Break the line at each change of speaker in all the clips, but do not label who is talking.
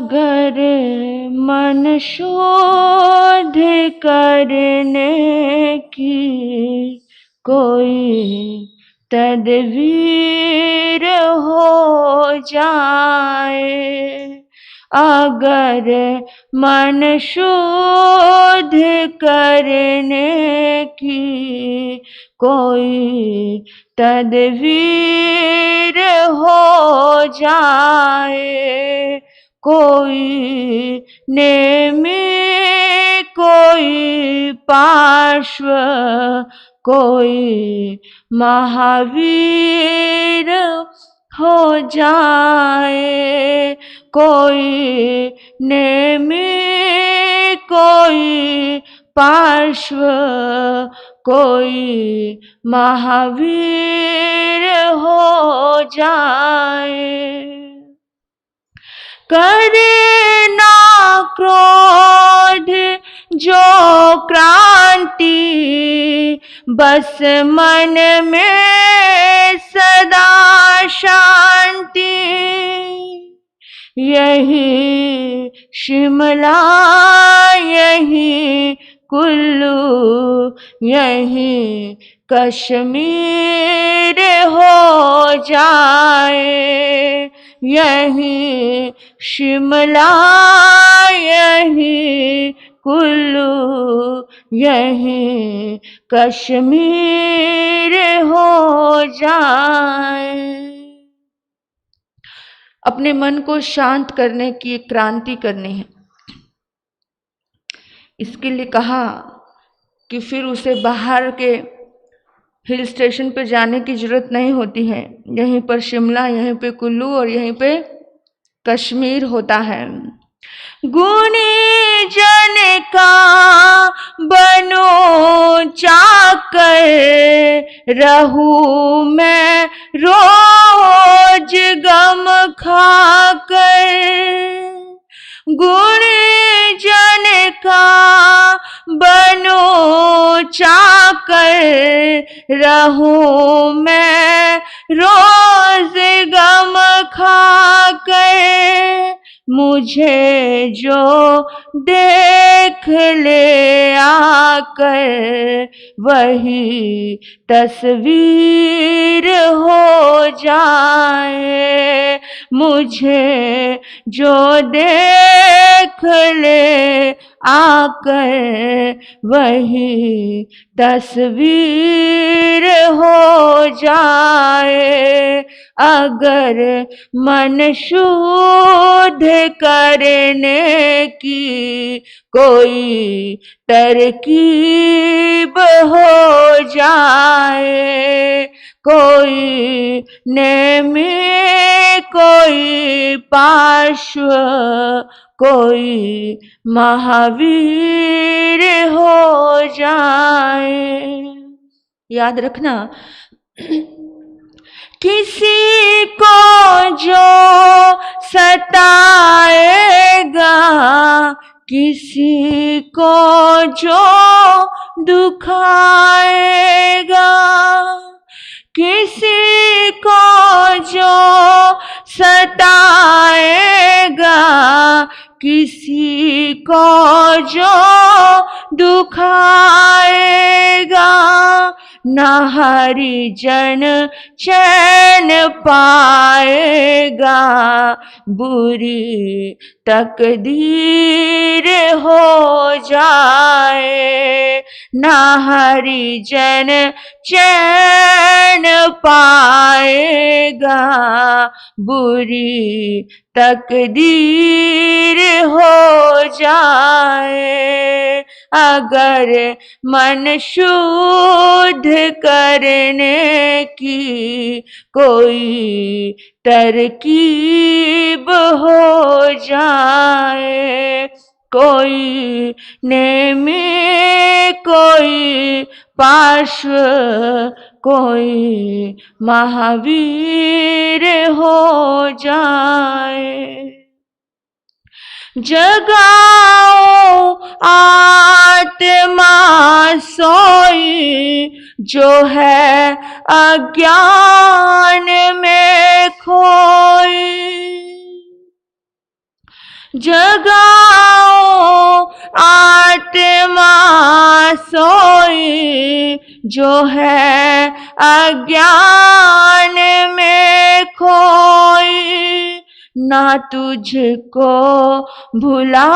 अगर मन शोध करने की कोई तदवीर हो जाए, अगर मन शोध करने की कोई तदवीर हो जाए, कोई नेमी कोई पार्श्व कोई महावीर हो जाए, कोई नेमी कोई पार्श्व कोई महावीर हो जाए। करे ना क्रोध जो क्रांति, बस मन में सदा शांति, यही शिमला यही कुल्लू यही कश्मीर हो जाए, यही शिमला यही कुल्लू यही कश्मीर हो जाए। अपने मन को शांत करने की एक क्रांति करनी है। इसके लिए कहा कि फिर उसे बाहर के हिल स्टेशन पे जाने की जरूरत नहीं होती है, यहीं पर शिमला यहीं पे कुल्लू और यहीं पे कश्मीर होता है। गुणी जन का बनो चाकर, रहूं मैं रोज गम खाकर, गुणी जन का बनो चाकर, रहूं मैं रोज गम खाकर, मुझे जो देख ले आकर, वही तस्वीर हो जाए, मुझे जो देख ले आकर, वही तस्वीर हो जाए। अगर मन शुद्ध करने की कोई तरकीब हो जाए, कोई नेमी कोई पार्श्व कोई महावीर हो जाए। याद रखना, किसी को जो सताएगा, किसी को जो दुखाएगा, किसी को जो सताएगा, किसी को जो दुखाएगा, न हरिजन चैन पाएगा, बुरी तकदीर हो जाए, न हरिजन चैन पाएगा, बुरी तकदीर हो जाए। अगर मन शुद्ध करने की कोई तरकीब हो जाए, कोई नेमी कोई पार्श्व कोई महावीर हो जाए। जगाओ आत्मा सोई, जो है अज्ञान में खोई, जगाओ आत्मा सोई, जो है अज्ञान में खोई। ना तुझको भुला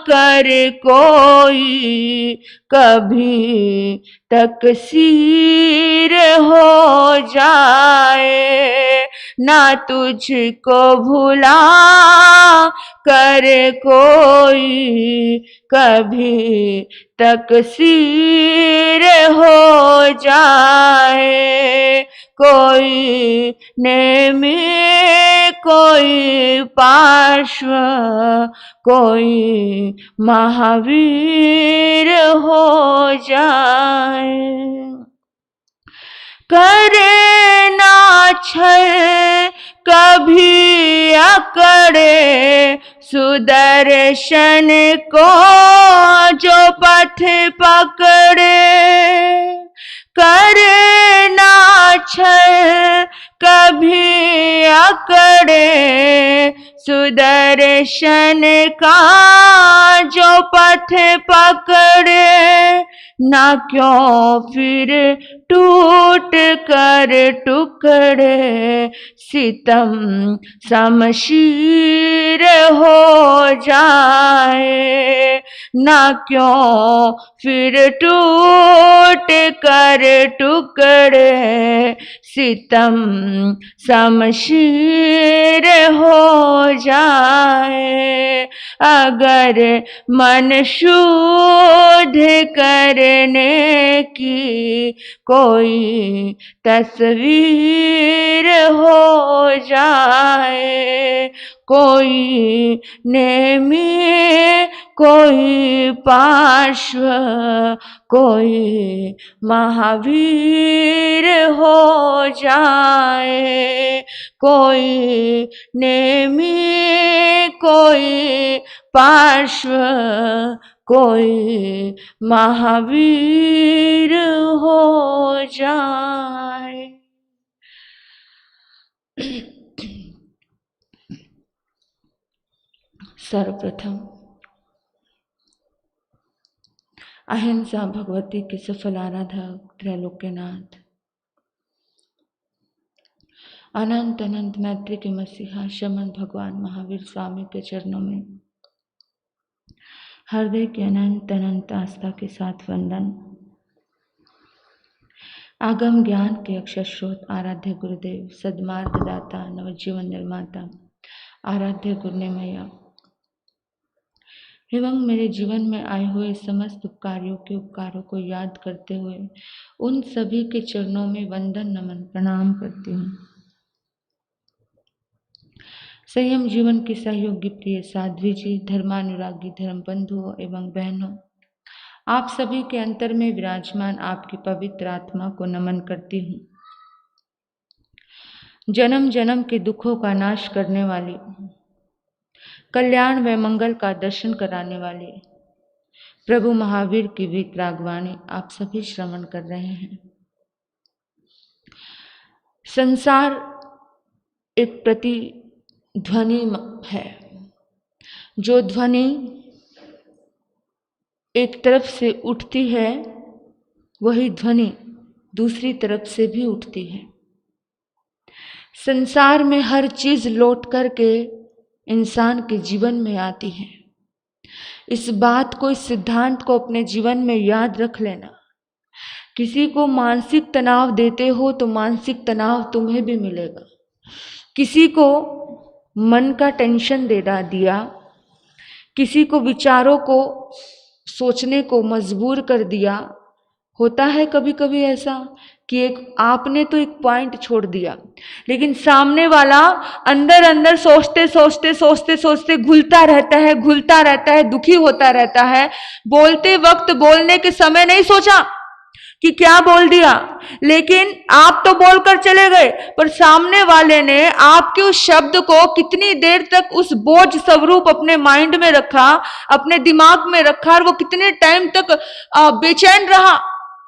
कर कोई कभी तकसीर हो जाए। ना तुझको भुला कर कोई कभी तकसीर हो जाए। कोई नेमी कोई पार्श्व कोई महावीर हो जाए। करे ना छल कभी अकड़े, सुदर्शन को जो पथ पकड़े। करे ना छल कभी अकड़े, सुदर्शन का जो पथ पकड़े। ना क्यों फिर टूट कर टुकड़े, सितम शमशीर हो जाए। ना क्यों फिर टूट कर टुकड़े, सितम शमशीर हो जाए। अगर मन शुद्ध करने की कोई तस्वीर हो जाए। कोई नेमी कोई पार्श्व कोई महावीर हो जाए। कोई नेमी कोई पार्श्व कोई महावीर हो जाए। सर्वप्रथम अहिंसा भगवती के सफल आराधक त्रैलोक्यनाथ, अनंत अनंत मैत्री के मसीहा शमन भगवान महावीर स्वामी के चरणों में हृदय के अनंत अनंत आस्था के साथ वंदन। आगम ज्ञान के अक्षर स्रोत आराध्य गुरुदेव, सद्मार्गदाता, नवजीवन निर्माता, आराध्य गुरुनेमया एवं मेरे जीवन में आए हुए समस्त उपकारियों के उपकारों को याद करते हुए उन सभी के चरणों में वंदन नमन प्रणाम करती हूँ। संयम जीवन की सहयोगी प्रिय साध्वी जी, धर्मानुरागी धर्म बंधुओं एवं बहनों, आप सभी के अंतर में विराजमान आपकी पवित्र आत्मा को नमन करती हूँ। जन्म जन्म के दुखों का नाश करने वाली, कल्याण व मंगल का दर्शन कराने वाले प्रभु महावीर की वीतरागवाणी आप सभी श्रवण कर रहे हैं। संसार एक प्रतिध्वनि है। जो ध्वनि एक तरफ से उठती है, वही ध्वनि दूसरी तरफ से भी उठती है। संसार में हर चीज लौट करके इंसान के जीवन में आती है। इस बात को, इस सिद्धांत को अपने जीवन में याद रख लेना। किसी को मानसिक तनाव देते हो तो मानसिक तनाव तुम्हें भी मिलेगा। किसी को मन का टेंशन दे दिया, किसी को विचारों को सोचने को मजबूर कर दिया। होता है कभी कभी ऐसा कि आपने तो एक पॉइंट छोड़ दिया, लेकिन सामने वाला अंदर अंदर सोचते सोचते सोचते सोचते घुलता रहता है, दुखी होता रहता है। बोलते वक्त बोलने के समय नहीं सोचा कि क्या बोल दिया, लेकिन आप तो बोलकर चले गए, पर सामने वाले ने आपके उस शब्द को कितनी देर तक उस बोझ स्वरूप अपने माइंड में रखा, अपने दिमाग में रखा, और वो कितने टाइम तक बेचैन रहा,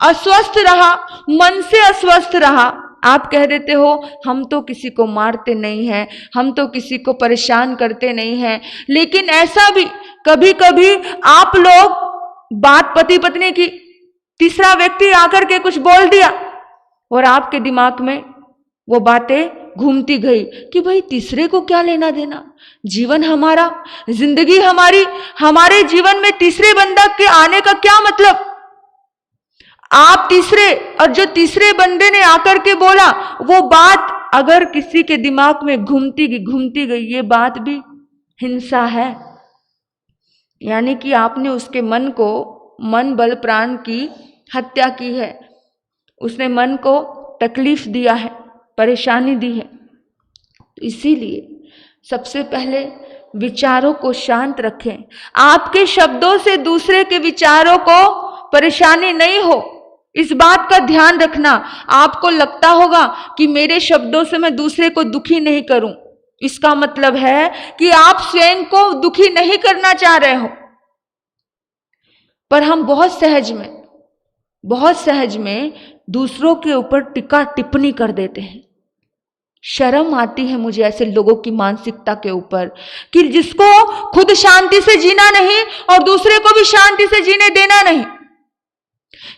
अस्वस्थ रहा, मन से अस्वस्थ रहा। आप कह देते हो हम तो किसी को मारते नहीं हैं, हम तो किसी को परेशान करते नहीं हैं, लेकिन ऐसा भी कभी कभी आप लोग बात पति पत्नी की, तीसरा व्यक्ति आकर के कुछ बोल दिया और आपके दिमाग में वो बातें घूमती गई कि भाई तीसरे को क्या लेना देना, जीवन हमारा, जिंदगी हमारी, हमारे जीवन में तीसरे बंदा के आने का क्या मतलब। आप तीसरे, और जो तीसरे बंदे ने आकर के बोला वो बात अगर किसी के दिमाग में घूमती गई, ये बात भी हिंसा है। यानी कि आपने उसके मन को, मन बल प्राण की हत्या की है, उसने मन को तकलीफ दिया है, परेशानी दी है। तो इसीलिए सबसे पहले विचारों को शांत रखें। आपके शब्दों से दूसरे के विचारों को परेशानी नहीं हो, इस बात का ध्यान रखना। आपको लगता होगा कि मेरे शब्दों से मैं दूसरे को दुखी नहीं करूं, इसका मतलब है कि आप स्वयं को दुखी नहीं करना चाह रहे हो। पर हम बहुत सहज में दूसरों के ऊपर टिक्का टिप्पणी कर देते हैं। शर्म आती है मुझे ऐसे लोगों की मानसिकता के ऊपर कि जिसको खुद शांति से जीना नहीं और दूसरे को भी शांति से जीने देना नहीं,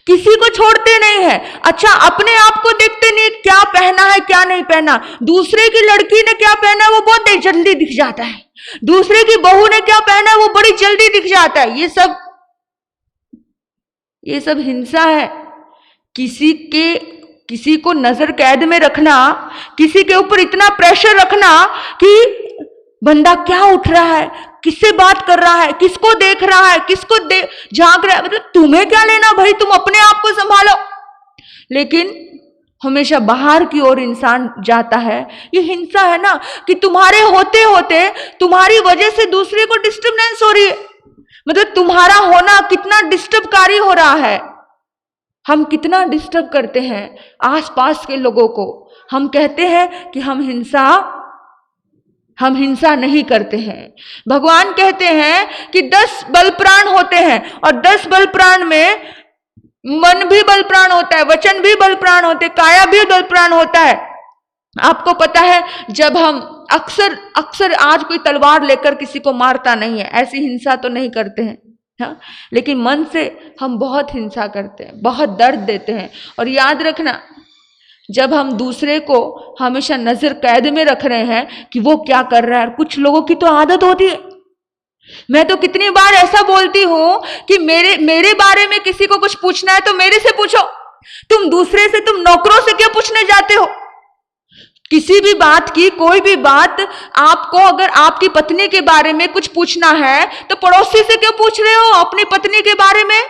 किसी को छोड़ते नहीं है। अच्छा, अपने आप को देखते नहीं क्या पहना है क्या नहीं पहना, दूसरे की लड़की ने क्या पहना है वो बहुत जल्दी दिख जाता है, दूसरे की बहू ने क्या पहना है वो बड़ी जल्दी दिख जाता है। ये सब हिंसा है। किसी को नजर कैद में रखना, किसी के ऊपर इतना प्रेशर रखना कि बंदा क्या उठ रहा है, किससे बात कर रहा है, किसको देख रहा है, किसको झांक रहा है, मतलब तुम्हें क्या लेना भाई, तुम अपने आप को संभालो। लेकिन हमेशा बाहर की ओर इंसान जाता है। ये हिंसा है ना कि तुम्हारे होते होते तुम्हारी वजह से दूसरे को डिस्टर्बेंस हो रही है, मतलब तुम्हारा होना कितना डिस्टर्बकारी हो रहा है। हम कितना डिस्टर्ब करते हैं आसपास के लोगों को। हम कहते हैं कि हम हिंसा नहीं करते हैं। भगवान कहते हैं कि 10 बल प्राण होते हैं और 10 बल प्राण में मन भी बल प्राण होता है, वचन भी बल प्राण होते हैं, काया भी बल प्राण होता है। आपको पता है जब हम अक्सर आज कोई तलवार लेकर किसी को मारता नहीं है, ऐसी हिंसा तो नहीं करते हैं, हाँ? लेकिन मन से हम बहुत हिंसा करते हैं, बहुत दर्द देते हैं। और याद रखना, जब हम दूसरे को हमेशा नजर कैद में रख रहे हैं कि वो क्या कर रहा है, कुछ लोगों की तो आदत होती है। मैं तो कितनी बार ऐसा बोलती हूं कि मेरे बारे में किसी को कुछ पूछना है तो मेरे से पूछो, तुम दूसरे से, तुम नौकरों से क्यों पूछने जाते हो। किसी भी बात की, कोई भी बात आपको अगर आपकी पत्नी के बारे में कुछ पूछना है तो पड़ोसी से क्यों पूछ रहे हो। अपनी पत्नी के बारे में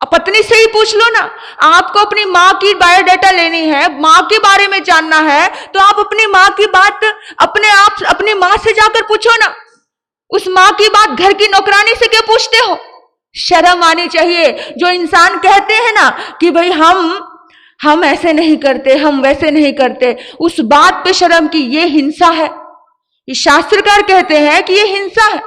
पत्नी से ही पूछ लो ना। आपको अपनी माँ की बायोडाटा लेनी है, माँ के बारे में जानना है, तो आप अपनी माँ की बात अपनी माँ से जाकर पूछो ना। उस माँ की बात घर की नौकरानी से क्यों पूछते हो। शर्म आनी चाहिए। जो इंसान कहते हैं ना कि भाई हम ऐसे नहीं करते, हम वैसे नहीं करते, उस बात पे शर्म की, ये हिंसा है। ये शास्त्रकार कहते हैं कि ये हिंसा है।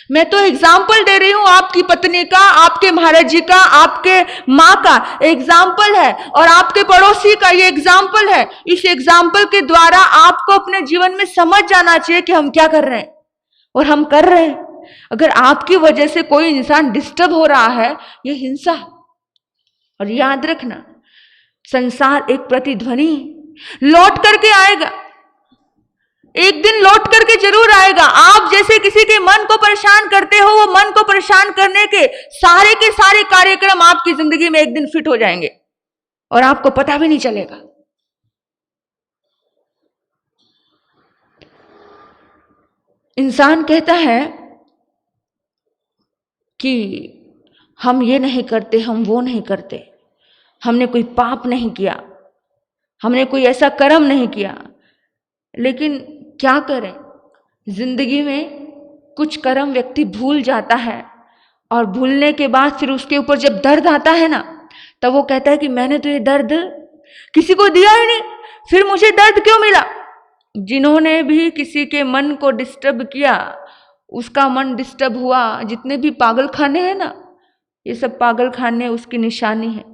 मैं तो एग्जाम्पल दे रही हूं, आपकी पत्नी का, आपके महाराज जी का, आपके माँ का एग्जाम्पल है और आपके पड़ोसी का ये एग्जाम्पल है। इस एग्जाम्पल के द्वारा आपको अपने जीवन में समझ जाना चाहिए कि हम क्या कर रहे हैं और हम कर रहे हैं। अगर आपकी वजह से कोई इंसान डिस्टर्ब हो रहा है, ये हिंसा है। और याद रखना, संसार एक प्रतिध्वनि लौट करके आएगा, एक दिन लौट करके जरूर आएगा। आप जैसे किसी के मन को परेशान करते हो, वो मन को परेशान करने के सारे कार्यक्रम आपकी जिंदगी में एक दिन फिट हो जाएंगे और आपको पता भी नहीं चलेगा। इंसान कहता है कि हम ये नहीं करते, हम वो नहीं करते, हमने कोई पाप नहीं किया, हमने कोई ऐसा कर्म नहीं किया। लेकिन क्या करें, जिंदगी में कुछ कर्म व्यक्ति भूल जाता है और भूलने के बाद फिर उसके ऊपर जब दर्द आता है ना, तब वो कहता है कि मैंने तो ये दर्द किसी को दिया ही नहीं, फिर मुझे दर्द क्यों मिला। जिन्होंने भी किसी के मन को डिस्टर्ब किया, उसका मन डिस्टर्ब हुआ। जितने भी पागल खाने हैं ना, ये सब पागल खाने उसकी निशानी है।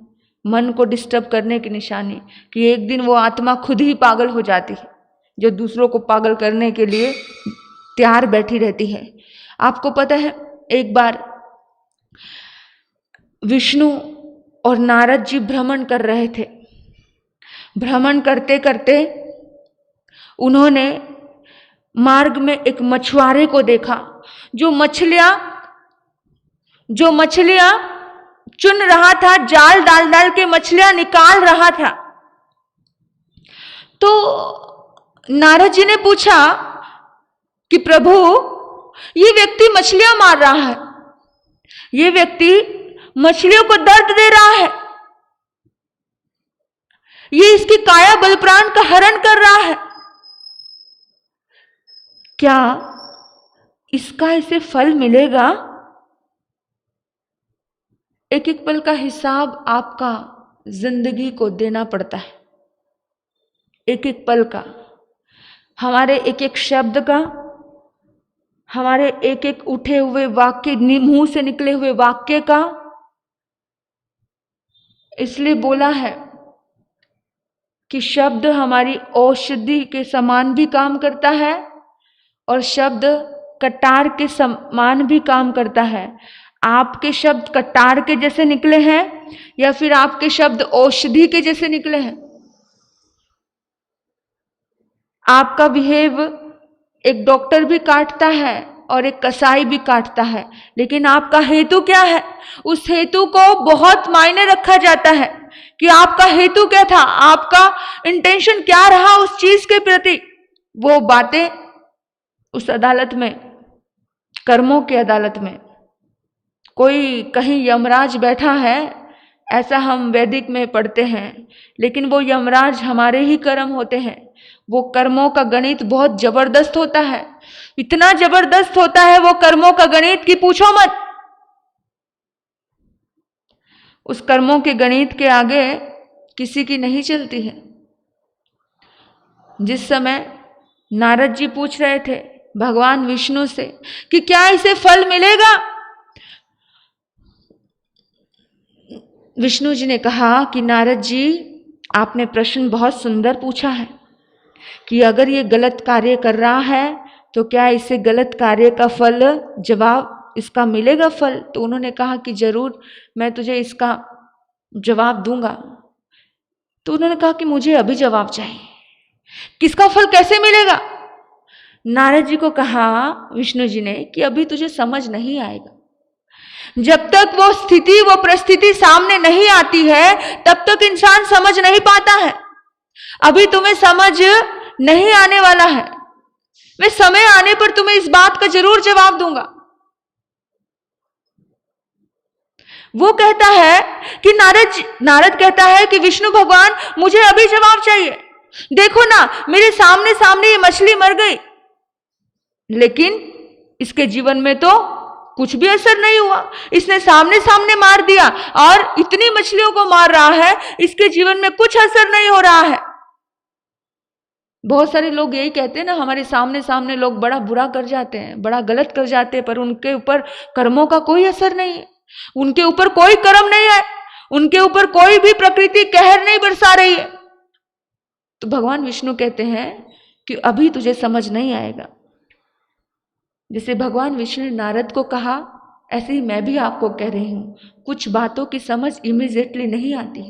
मन को डिस्टर्ब करने की निशानी, कि एक दिन वो आत्मा खुद ही पागल हो जाती है, जो दूसरों को पागल करने के लिए तैयार बैठी रहती है। आपको पता है, एक बार विष्णु और नारद जी भ्रमण कर रहे थे। भ्रमण करते करते उन्होंने मार्ग में एक मछुआरे को देखा, जो मछलियां चुन रहा था, जाल डाल डाल के मछलियां निकाल रहा था। तो नारद जी ने पूछा कि प्रभु, ये व्यक्ति मछलियां मार रहा है, ये व्यक्ति मछलियों को दर्द दे रहा है, ये इसकी काया बल प्राण का हरण कर रहा है, क्या इसका इसे फल मिलेगा? एक एक पल का हिसाब आपका जिंदगी को देना पड़ता है, एक एक पल का, हमारे एक एक शब्द का, हमारे एक एक उठे हुए वाक्य, मुंह से निकले हुए वाक्य का। इसलिए बोला है कि शब्द हमारी औषधि के समान भी काम करता है और शब्द कटार के समान भी काम करता है। आपके शब्द कटार के जैसे निकले हैं या फिर आपके शब्द औषधि के जैसे निकले हैं? आपका बिहेव एक डॉक्टर भी काटता है और एक कसाई भी काटता है, लेकिन आपका हेतु क्या है? उस हेतु को बहुत मायने रखा जाता है कि आपका हेतु क्या था, आपका इंटेंशन क्या रहा उस चीज के प्रति। वो बातें उस अदालत में, कर्मों की अदालत में, कोई कहीं यमराज बैठा है ऐसा हम वैदिक में पढ़ते हैं, लेकिन वो यमराज हमारे ही कर्म होते हैं। वो कर्मों का गणित बहुत जबरदस्त होता है, इतना जबरदस्त होता है वो कर्मों का गणित कि पूछो मत। उस कर्मों के गणित के आगे किसी की नहीं चलती है। जिस समय नारद जी पूछ रहे थे भगवान विष्णु से कि क्या इसे फल मिलेगा, विष्णु जी ने कहा कि नारद जी, आपने प्रश्न बहुत सुंदर पूछा है कि अगर ये गलत कार्य कर रहा है तो क्या इसे गलत कार्य का फल, जवाब इसका मिलेगा फल? तो उन्होंने कहा कि जरूर मैं तुझे इसका जवाब दूंगा। तो उन्होंने कहा कि मुझे अभी जवाब चाहिए, किसका फल कैसे मिलेगा? नारद जी को कहा विष्णु जी ने कि अभी तुझे समझ नहीं आएगा, जब तक वो स्थिति, वो परिस्थिति सामने नहीं आती है तब तक इंसान समझ नहीं पाता है। अभी तुम्हें समझ नहीं आने वाला है, मैं समय आने पर तुम्हें इस बात का जरूर जवाब दूंगा। वो कहता है कि नारद कहता है कि विष्णु भगवान, मुझे अभी जवाब चाहिए। देखो ना, मेरे सामने सामने ये मछली मर गई, लेकिन इसके जीवन में तो कुछ भी असर नहीं हुआ। इसने सामने सामने मार दिया और इतनी मछलियों को मार रहा है, इसके जीवन में कुछ असर नहीं हो रहा है। बहुत सारे लोग यही कहते हैं ना, हमारे सामने सामने लोग बड़ा बुरा कर जाते हैं, बड़ा गलत कर जाते हैं, पर उनके ऊपर कर्मों का कोई असर नहीं है, उनके ऊपर कोई कर्म नहीं है, उनके ऊपर कोई भी प्रकृति कहर नहीं बरसा रही है। तो भगवान विष्णु कहते हैं कि अभी तुझे समझ नहीं आएगा। जैसे भगवान विष्णु ने नारद को कहा, ऐसे ही मैं भी आपको कह रही हूं, कुछ बातों की समझ इमीडिएटली नहीं आती।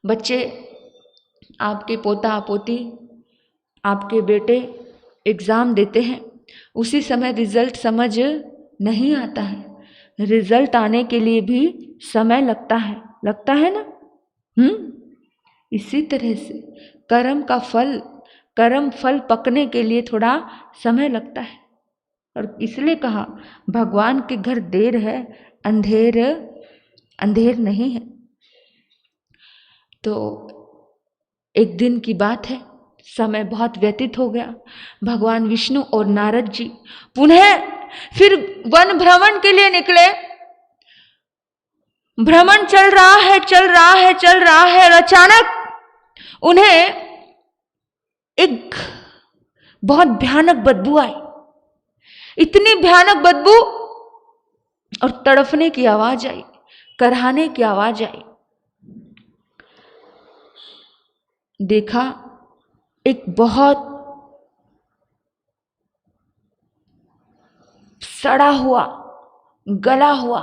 बच्चे, आपके पोता पोती, आपके बेटे एग्जाम देते हैं, उसी समय रिजल्ट समझ नहीं आता है। रिजल्ट आने के लिए भी समय लगता है ना। इसी तरह से कर्म फल पकने के लिए थोड़ा समय लगता है। और इसलिए कहा भगवान के घर देर है, अंधेर नहीं है। तो एक दिन की बात है, समय बहुत व्यतीत हो गया। भगवान विष्णु और नारद जी पुनः फिर वन भ्रमण के लिए निकले। भ्रमण चल रहा है और अचानक उन्हें एक बहुत भयानक बदबू आई। इतनी भयानक बदबू और तड़फने की आवाज आई, कराहने की आवाज आई। देखा एक बहुत सड़ा हुआ, गला हुआ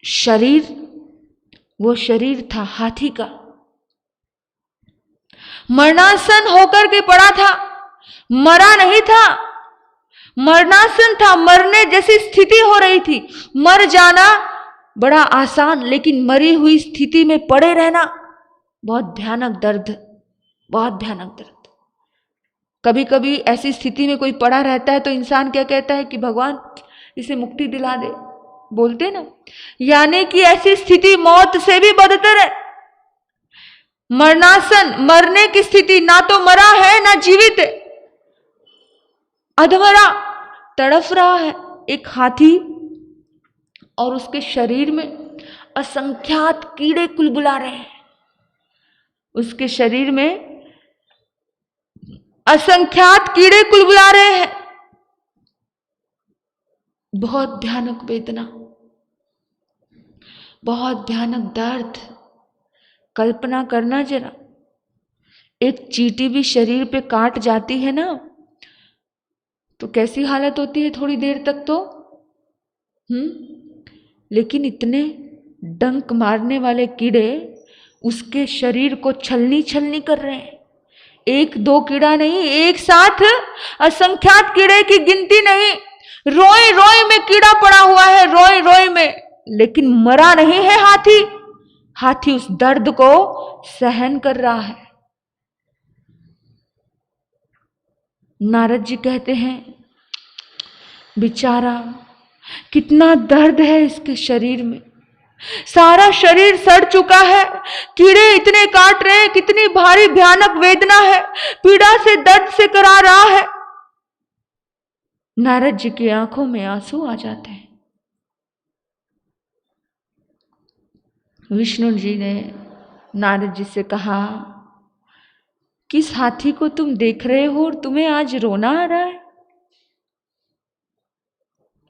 शरीर, वो शरीर था हाथी का। मरणासन होकर के पड़ा था, मरा नहीं था, मरणासन था, मरने जैसी स्थिति हो रही थी। मर जाना बड़ा आसान, लेकिन मरी हुई स्थिति में पड़े रहना बहुत भयानक दर्द, बहुत भयानक दर्द। कभी कभी ऐसी स्थिति में कोई पड़ा रहता है तो इंसान क्या कहता है कि भगवान इसे मुक्ति दिला दे, बोलते ना। यानी कि ऐसी स्थिति मौत से भी बदतर है। मरणासन, मरने की स्थिति, ना तो मरा है ना जीवित है, अधमरा तड़फ रहा है एक हाथी, और उसके शरीर में असंख्यात कीड़े कुलबुला रहे हैं। उसके शरीर में असंख्यात कीड़े कुलबुला रहे हैं। बहुत भयानक वेदना, बहुत भयानक दर्द। कल्पना करना जरा, एक चींटी भी शरीर पे काट जाती है ना तो कैसी हालत होती है थोड़ी देर तक तो। लेकिन इतने डंक मारने वाले कीड़े उसके शरीर को छलनी छलनी कर रहे हैं। एक दो कीड़ा नहीं, एक साथ असंख्यात कीड़े की गिनती नहीं। रोए रोए में कीड़ा पड़ा हुआ है, रोए रोए में, लेकिन मरा नहीं है हाथी। हाथी उस दर्द को सहन कर रहा है। नारद जी कहते हैं बेचारा, कितना दर्द है इसके शरीर में, सारा शरीर सड़ चुका है, कीड़े इतने काट रहे हैं, कितनी भारी भयानक वेदना है, पीड़ा से दर्द से करा रहा है। नारद जी की आंखों में आंसू आ जाते हैं। विष्णु जी ने नारद जी से कहा, किस हाथी को तुम देख रहे हो और तुम्हें आज रोना आ रहा है?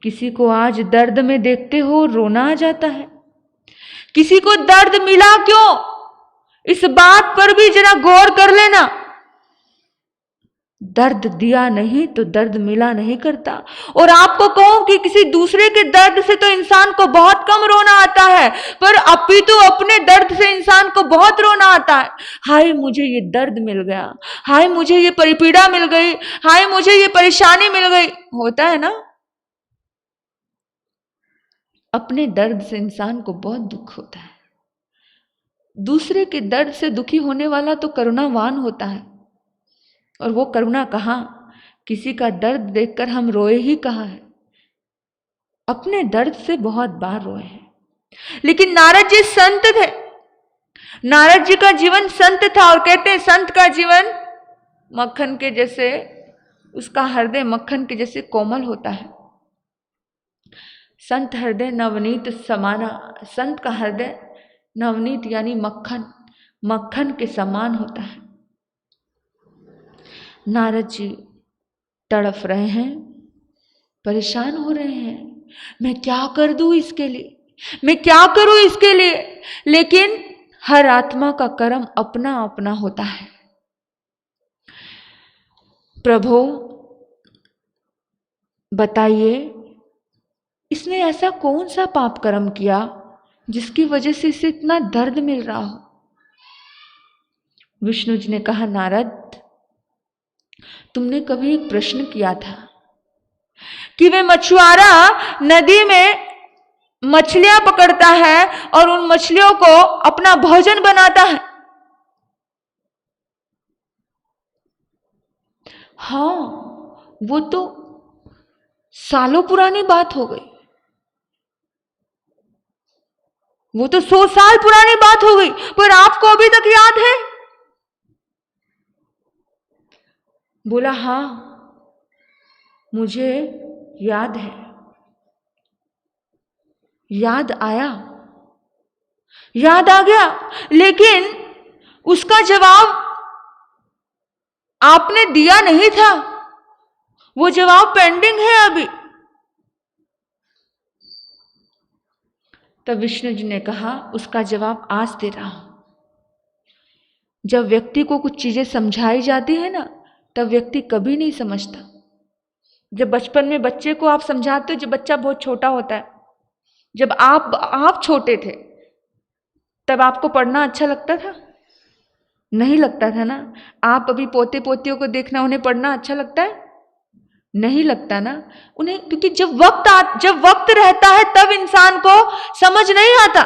किसी को आज दर्द में देखते हो रोना आ जाता है। किसी को दर्द मिला क्यों, इस बात पर भी जरा गौर कर लेना। दर्द दिया नहीं तो दर्द मिला नहीं करता। और आपको कहूं कि किसी दूसरे के दर्द से तो इंसान को बहुत कम रोना आता है, पर अपितु अपने दर्द से इंसान को बहुत रोना आता है। हाय मुझे ये दर्द मिल गया, हाय मुझे ये परिपीड़ा मिल गई, हाय मुझे ये परेशानी मिल गई, होता है ना। अपने दर्द से इंसान को बहुत दुख होता है। दूसरे के दर्द से दुखी होने वाला तो करुणावान होता है। और वो करुणा कहाँ, किसी का दर्द देखकर हम रोए ही कहाँ है, अपने दर्द से बहुत बार रोए हैं। लेकिन नारद जी संत थे, नारद जी का जीवन संत था। और कहते हैं संत का जीवन मक्खन के जैसे, उसका हृदय मक्खन के जैसे कोमल होता है। संत हृदय नवनीत समाना, संत का हृदय नवनीत यानी मक्खन, मक्खन के समान होता है। नारद जी तड़फ रहे हैं, परेशान हो रहे हैं, मैं क्या कर दूं इसके लिए, मैं क्या करूं इसके लिए। लेकिन हर आत्मा का कर्म अपना अपना होता है। प्रभु बताइए, इसने ऐसा कौन सा पाप कर्म किया जिसकी वजह से इसे इतना दर्द मिल रहा हो। विष्णु जी ने कहा, नारद तुमने कभी एक प्रश्न किया था कि वे मछुआरा नदी में मछलियां पकड़ता है और उन मछलियों को अपना भोजन बनाता है। हाँ, वो तो सालों पुरानी बात हो गई, वो तो 100 साल पुरानी बात हो गई, पर आपको अभी तक याद है? बोला हाँ मुझे याद है। याद आया, याद आ गया, लेकिन उसका जवाब आपने दिया नहीं था, वो जवाब पेंडिंग है अभी। तब विष्णु जी ने कहा, उसका जवाब आज दे रहा हूं। जब व्यक्ति को कुछ चीजें समझाई जाती है ना, तब व्यक्ति कभी नहीं समझता। जब बचपन में बच्चे को आप समझाते हो, जब बच्चा बहुत छोटा होता है, जब आप छोटे थे तब आपको पढ़ना अच्छा लगता था? नहीं लगता था ना। आप अभी पोते पोतियों को देखना, उन्हें पढ़ना अच्छा लगता है? नहीं लगता ना उन्हें, क्योंकि जब वक्त रहता है तब इंसान को समझ नहीं आता।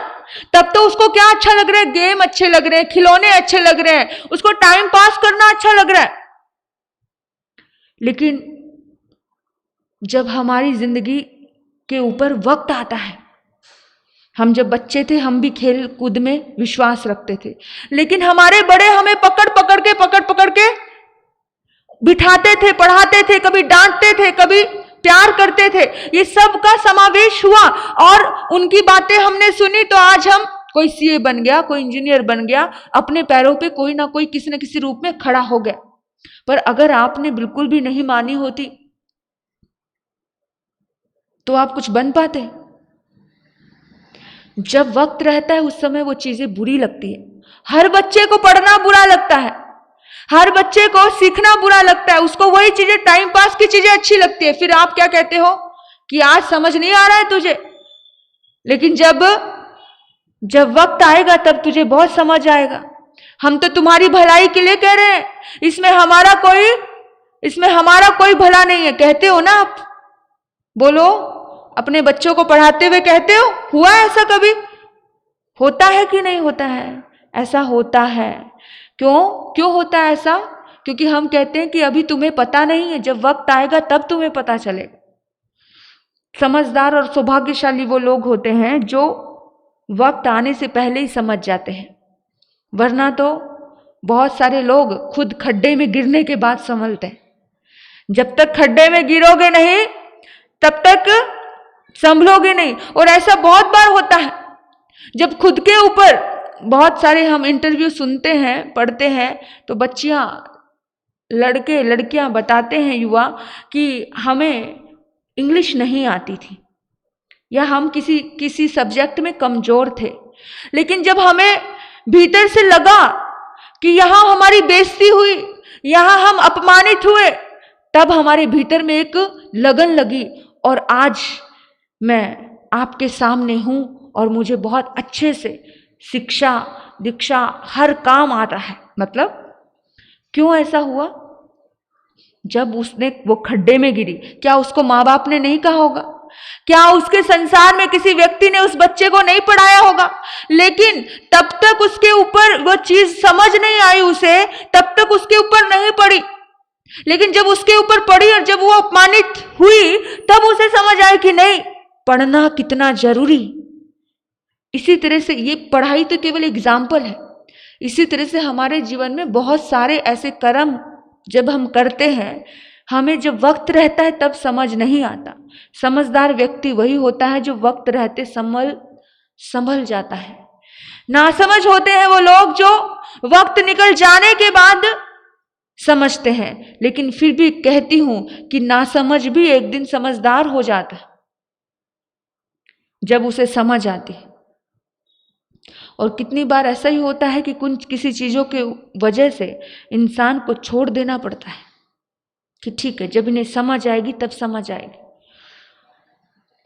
तब तो उसको क्या अच्छा लग रहा है? गेम अच्छे लग रहे हैं, खिलौने अच्छे लग रहे हैं, उसको टाइम पास करना अच्छा लग रहा है। लेकिन जब हमारी जिंदगी के ऊपर वक्त आता है, हम जब बच्चे थे हम भी खेल कूद में विश्वास रखते थे, लेकिन हमारे बड़े हमें पकड़ पकड़ के बिठाते थे, पढ़ाते थे, कभी डांटते थे, कभी प्यार करते थे। ये सब का समावेश हुआ और उनकी बातें हमने सुनी, तो आज हम, कोई सीए बन गया, कोई इंजीनियर बन गया, अपने पैरों पे कोई ना कोई किसी न किसी रूप में खड़ा हो गया। पर अगर आपने बिल्कुल भी नहीं मानी होती तो आप कुछ बन पाते? जब वक्त रहता है उस समय वो चीजें बुरी लगती है। हर बच्चे को पढ़ना बुरा लगता है, हर बच्चे को सीखना बुरा लगता है, उसको वही चीजें, टाइम पास की चीजें अच्छी लगती है। फिर आप क्या कहते हो कि आज समझ नहीं आ रहा है तुझे, लेकिन जब वक्त आएगा तब तुझे बहुत समझ आएगा। हम तो तुम्हारी भलाई के लिए कह रहे हैं, इसमें हमारा कोई भला नहीं है, कहते हो ना आप? बोलो, अपने बच्चों को पढ़ाते हुए कहते हो? हुआ ऐसा कभी? होता है कि नहीं होता है? ऐसा होता है। क्यों होता है ऐसा? क्योंकि हम कहते हैं कि अभी तुम्हें पता नहीं है, जब वक्त आएगा तब तुम्हें पता चलेगा। समझदार और सौभाग्यशाली वो लोग होते हैं जो वक्त आने से पहले ही समझ जाते हैं, वरना तो बहुत सारे लोग खुद खड्डे में गिरने के बाद संभलते हैं। जब तक खड्डे में गिरोगे नहीं तब तक संभलोगे नहीं। और ऐसा बहुत बार होता है, जब खुद के ऊपर, बहुत सारे हम इंटरव्यू सुनते हैं, पढ़ते हैं, तो बच्चियां, लड़के लड़कियां बताते हैं, युवा, कि हमें इंग्लिश नहीं आती थी या हम किसी सब्जेक्ट में कमजोर थे, लेकिन जब हमें भीतर से लगा कि यहाँ हमारी बेइज्जती हुई, यहाँ हम अपमानित हुए, तब हमारे भीतर में एक लगन लगी और आज मैं आपके सामने हूं और मुझे बहुत अच्छे से शिक्षा दीक्षा हर काम आता है। मतलब क्यों ऐसा हुआ? जब वो खड्डे में गिरी, क्या उसको माँ बाप ने नहीं कहा होगा? क्या उसके संसार में किसी व्यक्ति ने उस बच्चे को नहीं पढ़ाया होगा? लेकिन तब तक उसके ऊपर वो चीज समझ नहीं आई उसे, तब तक उसके ऊपर नहीं पड़ी। लेकिन जब उसके ऊपर पड़ी और जब वो अपमानित हुई, तब उसे समझ आई कि नहीं, पढ़ना कितना जरूरी। इसी तरह से ये पढ़ाई तो केवल एग्जाम्पल है। इसी तरह से हमारे जीवन में बहुत सारे ऐसे कर्म जब हम करते हैं, हमें जब वक्त रहता है तब समझ नहीं आता। समझदार व्यक्ति वही होता है जो वक्त रहते संभल जाता है। नासमझ होते हैं वो लोग जो वक्त निकल जाने के बाद समझते हैं। लेकिन फिर भी कहती हूं कि नासमझ भी एक दिन समझदार हो जाता है जब उसे समझ आती है। और कितनी बार ऐसा ही होता है कि किसी चीजों के वजह से इंसान को छोड़ देना पड़ता है कि ठीक है, जब इन्हें समझ आएगी तब समझ आएगी।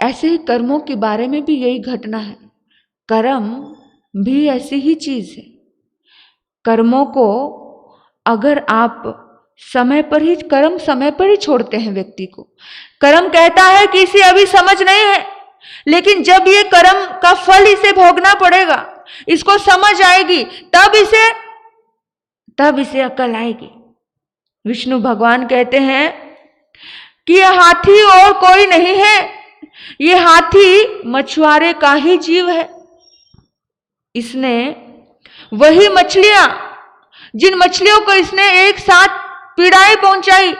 ऐसे ही कर्मों के बारे में भी यही घटना है। कर्म भी ऐसी ही चीज है। कर्मों को अगर आप समय पर ही छोड़ते हैं व्यक्ति को। कर्म कहता है कि इसे अभी समझ नहीं है, लेकिन जब ये कर्म का फल इसे भोगना पड़ेगा, इसको समझ आएगी, तब इसे अकल आएगी। विष्णु भगवान कहते हैं कि यह हाथी और कोई नहीं है, ये हाथी मछुआरे का ही जीव है। इसने वही मछलियां, जिन मछलियों को इसने एक साथ पीड़ाएं पहुंचाई,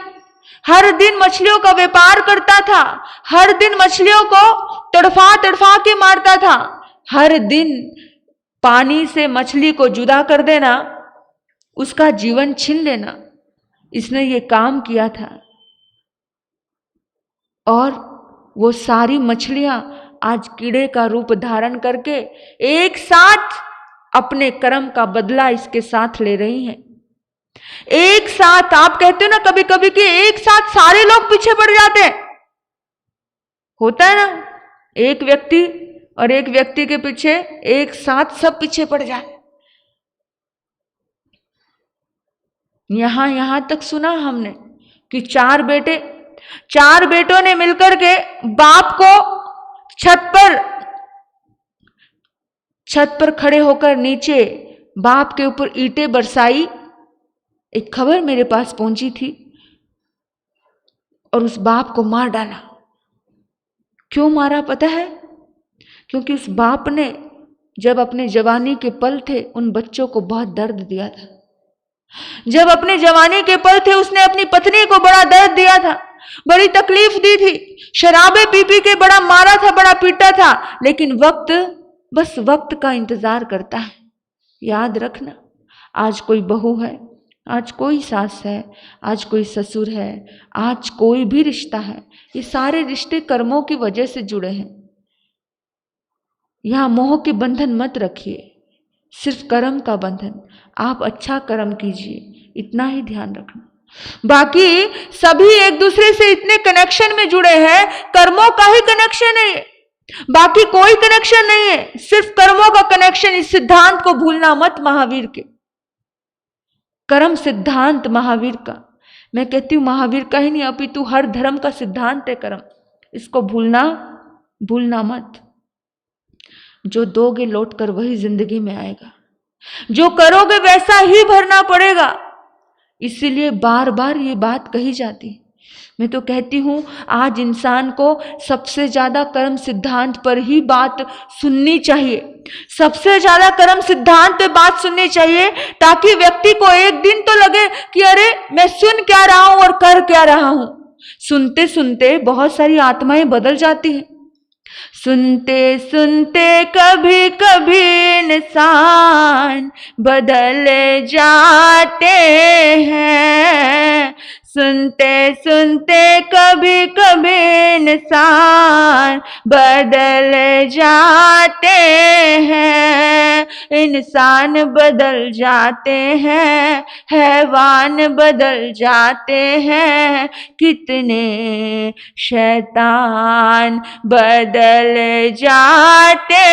हर दिन मछलियों का व्यापार करता था, हर दिन मछलियों को तड़फा के मारता था, हर दिन पानी से मछली को जुदा कर देना, उसका जीवन छीन लेना, इसने ये काम किया था। और वो सारी मछलियां आज कीड़े का रूप धारण करके एक साथ अपने कर्म का बदला इसके साथ ले रही हैं। एक साथ, आप कहते हो ना कभी कभी कि एक साथ सारे लोग पीछे पड़ जाते हैं, होता है ना, एक व्यक्ति और एक व्यक्ति के पीछे एक साथ सब पीछे पड़ जाए। यहां तक सुना हमने कि चार बेटों ने मिलकर के बाप को छत पर खड़े होकर नीचे बाप के ऊपर ईंटें बरसाई। एक खबर मेरे पास पहुंची थी, और उस बाप को मार डाला। क्यों मारा पता है? क्योंकि उस बाप ने जब अपने जवानी के पल थे उन बच्चों को बहुत दर्द दिया था। जब अपने जवानी के पल थे उसने अपनी पत्नी को बड़ा दर्द दिया था, बड़ी तकलीफ दी थी, शराबे पी के बड़ा मारा था, बड़ा पीटा था। लेकिन वक्त, बस वक्त का इंतजार करता है। याद रखना, आज कोई बहू है, आज कोई सास है, आज कोई ससुर है, आज कोई भी रिश्ता है, ये सारे रिश्ते कर्मों की वजह से जुड़े हैं। यहां मोह के बंधन मत रखिए, सिर्फ कर्म का बंधन। आप अच्छा कर्म कीजिए, इतना ही ध्यान रखना। बाकी सभी एक दूसरे से इतने कनेक्शन में जुड़े हैं, कर्मों का ही कनेक्शन है, बाकी कोई कनेक्शन नहीं है, सिर्फ कर्मों का कनेक्शन। इस सिद्धांत को भूलना मत, महावीर के कर्म सिद्धांत महावीर का। मैं कहती हूं महावीर का ही नहीं, अपितु हर धर्म का सिद्धांत है कर्म। इसको भूलना मत। जो दोगे लौट कर वही जिंदगी में आएगा, जो करोगे वैसा ही भरना पड़ेगा। इसीलिए बार बार ये बात कही जाती है। मैं तो कहती हूं आज इंसान को सबसे ज्यादा कर्म सिद्धांत पर ही बात सुननी चाहिए, सबसे ज्यादा कर्म सिद्धांत पे बात सुननी चाहिए, ताकि व्यक्ति को एक दिन तो लगे कि अरे मैं सुन क्या रहा हूं और कर क्या रहा हूं। सुनते सुनते बहुत सारी आत्माएं बदल जाती हैं। सुनते सुनते कभी कभी इंसान बदल जाते हैं, सुनते सुनते कभी कभी इंसान बदल जाते हैं, इंसान बदल जाते हैं, हैवान बदल जाते हैं, कितने शैतान बदल जाते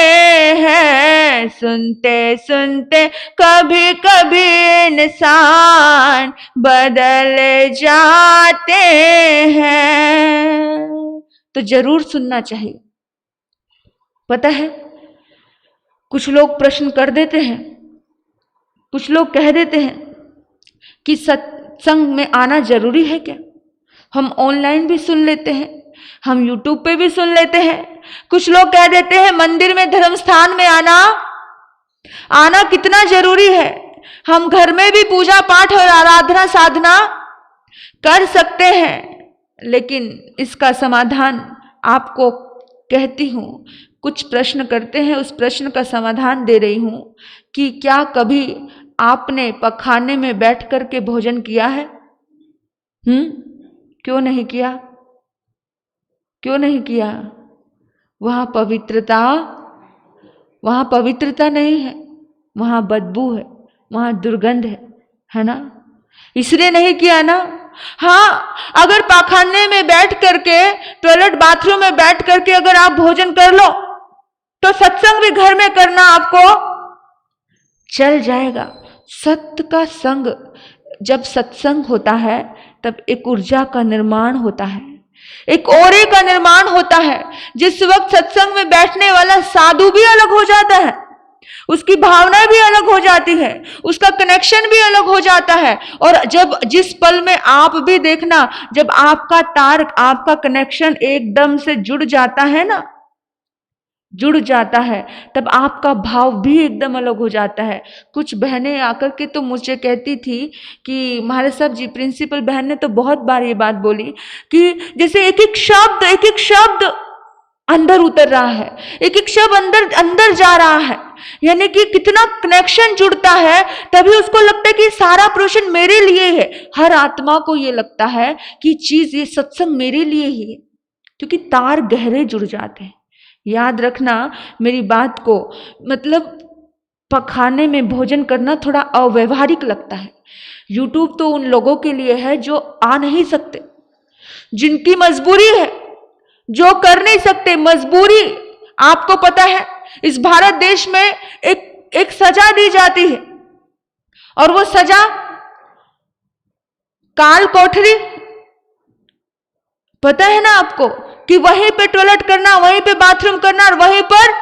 हैं। सुनते सुनते कभी कभी इंसान बदल जाते हैं। तो जरूर सुनना चाहिए। पता है, कुछ लोग प्रश्न कर देते हैं, कुछ लोग कह देते हैं कि सत्संग में आना जरूरी है क्या? हम ऑनलाइन भी सुन लेते हैं, हम यूट्यूब पे भी सुन लेते हैं। कुछ लोग कह देते हैं मंदिर में, धर्म स्थान में आना कितना जरूरी है। हम घर में भी पूजा पाठ और आराधना साधना कर सकते हैं। लेकिन इसका समाधान आपको कहती हूं, कुछ प्रश्न करते हैं, उस प्रश्न का समाधान दे रही हूं कि क्या कभी आपने पखाने में बैठ करके भोजन किया है? क्यों नहीं किया? क्यों नहीं किया? वहां पवित्रता नहीं है, वहां बदबू है, वहां दुर्गंध है ना? इसलिए नहीं किया ना। हाँ, अगर पाखाने में बैठ करके, टॉयलेट बाथरूम में बैठ करके अगर आप भोजन कर लो तो सत्संग भी घर में करना आपको चल जाएगा। सत्य का संग, जब सत्संग होता है तब एक ऊर्जा का निर्माण होता है, एक ओरे का निर्माण होता है। जिस वक्त सत्संग में बैठने वाला साधु भी अलग हो जाता है, उसकी भावना भी अलग हो जाती है, उसका कनेक्शन भी अलग हो जाता है। और जब जिस पल में आप भी देखना, जब आपका तार, आपका कनेक्शन एकदम से जुड़ जाता है ना, जुड़ जाता है, तब आपका भाव भी एकदम अलग हो जाता है। कुछ बहनें आकर के तो मुझे कहती थी कि महाराज साहब जी, प्रिंसिपल बहन ने तो बहुत बार ये बात बोली कि जैसे एक एक शब्द अंदर उतर रहा है, एक एक शब्द अंदर जा रहा है, यानी कि कितना कनेक्शन जुड़ता है। तभी उसको लगता है कि सारा प्रश्न मेरे लिए है। हर आत्मा को ये लगता है कि चीज, ये सत्संग मेरे लिए ही है, क्योंकि तार गहरे जुड़ जाते हैं। याद रखना मेरी बात को, मतलब पखाने में भोजन करना थोड़ा अव्यवहारिक लगता है। यूट्यूब तो उन लोगों के लिए है जो आ नहीं सकते, जिनकी मजबूरी है, जो कर नहीं सकते। मजबूरी, आपको पता है इस भारत देश में एक सजा दी जाती है, और वो सजा काल कोठरी, पता है ना आपको, कि वहीं पे टॉयलेट करना, वहीं पे बाथरूम करना और वहीं पर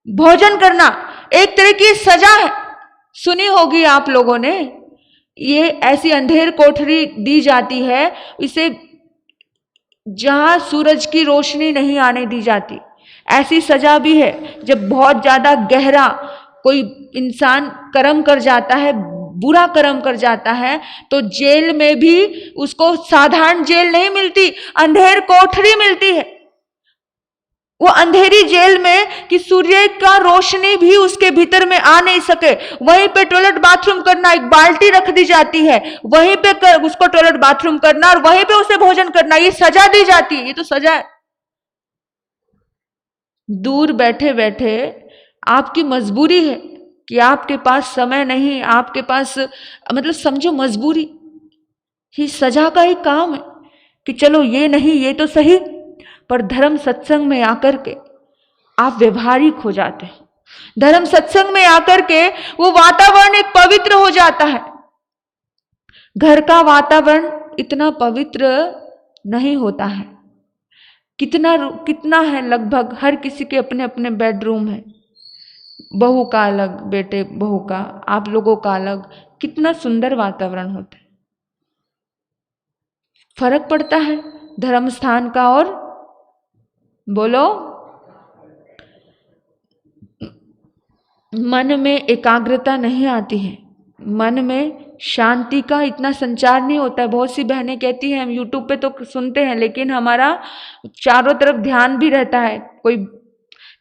भोजन करना, एक तरह की सजा है। सुनी होगी आप लोगों ने, ये ऐसी अंधेर कोठरी दी जाती है, इसे जहां सूरज की रोशनी नहीं आने दी जाती। ऐसी सजा भी है जब बहुत ज्यादा गहरा कोई इंसान कर्म कर जाता है, बुरा कर्म कर जाता है, तो जेल में भी उसको साधारण जेल नहीं मिलती, अंधेर कोठरी मिलती है। वो अंधेरी जेल में कि सूर्य का रोशनी भी उसके भीतर में आ नहीं सके, वहीं पे टॉयलेट बाथरूम करना, एक बाल्टी रख दी जाती है, वहीं पे उसको टॉयलेट बाथरूम करना और वहीं पे उसे भोजन करना, ये सजा दी जाती है। ये तो सजा है। दूर बैठे बैठे आपकी मजबूरी है कि आपके पास समय नहीं, आपके पास मतलब समझो मजबूरी ही सजा का ही काम है कि चलो ये नहीं, ये तो सही, पर धर्म सत्संग में आकर के आप व्यवहारिक हो जाते हैं। धर्म सत्संग में आकर के वो वातावरण एक पवित्र हो जाता है। घर का वातावरण इतना पवित्र नहीं होता है। कितना है, लगभग हर किसी के अपने अपने बेडरूम है, बहू का अलग, बेटे बहू का, आप लोगों का अलग, कितना सुंदर वातावरण होता है। फर्क पड़ता है धर्म स्थान का और बोलो मन में एकाग्रता नहीं आती है, मन में शांति का इतना संचार नहीं होता है। बहुत सी बहनें कहती हैं हम यूट्यूब पे तो सुनते हैं, लेकिन हमारा चारों तरफ ध्यान भी रहता है। कोई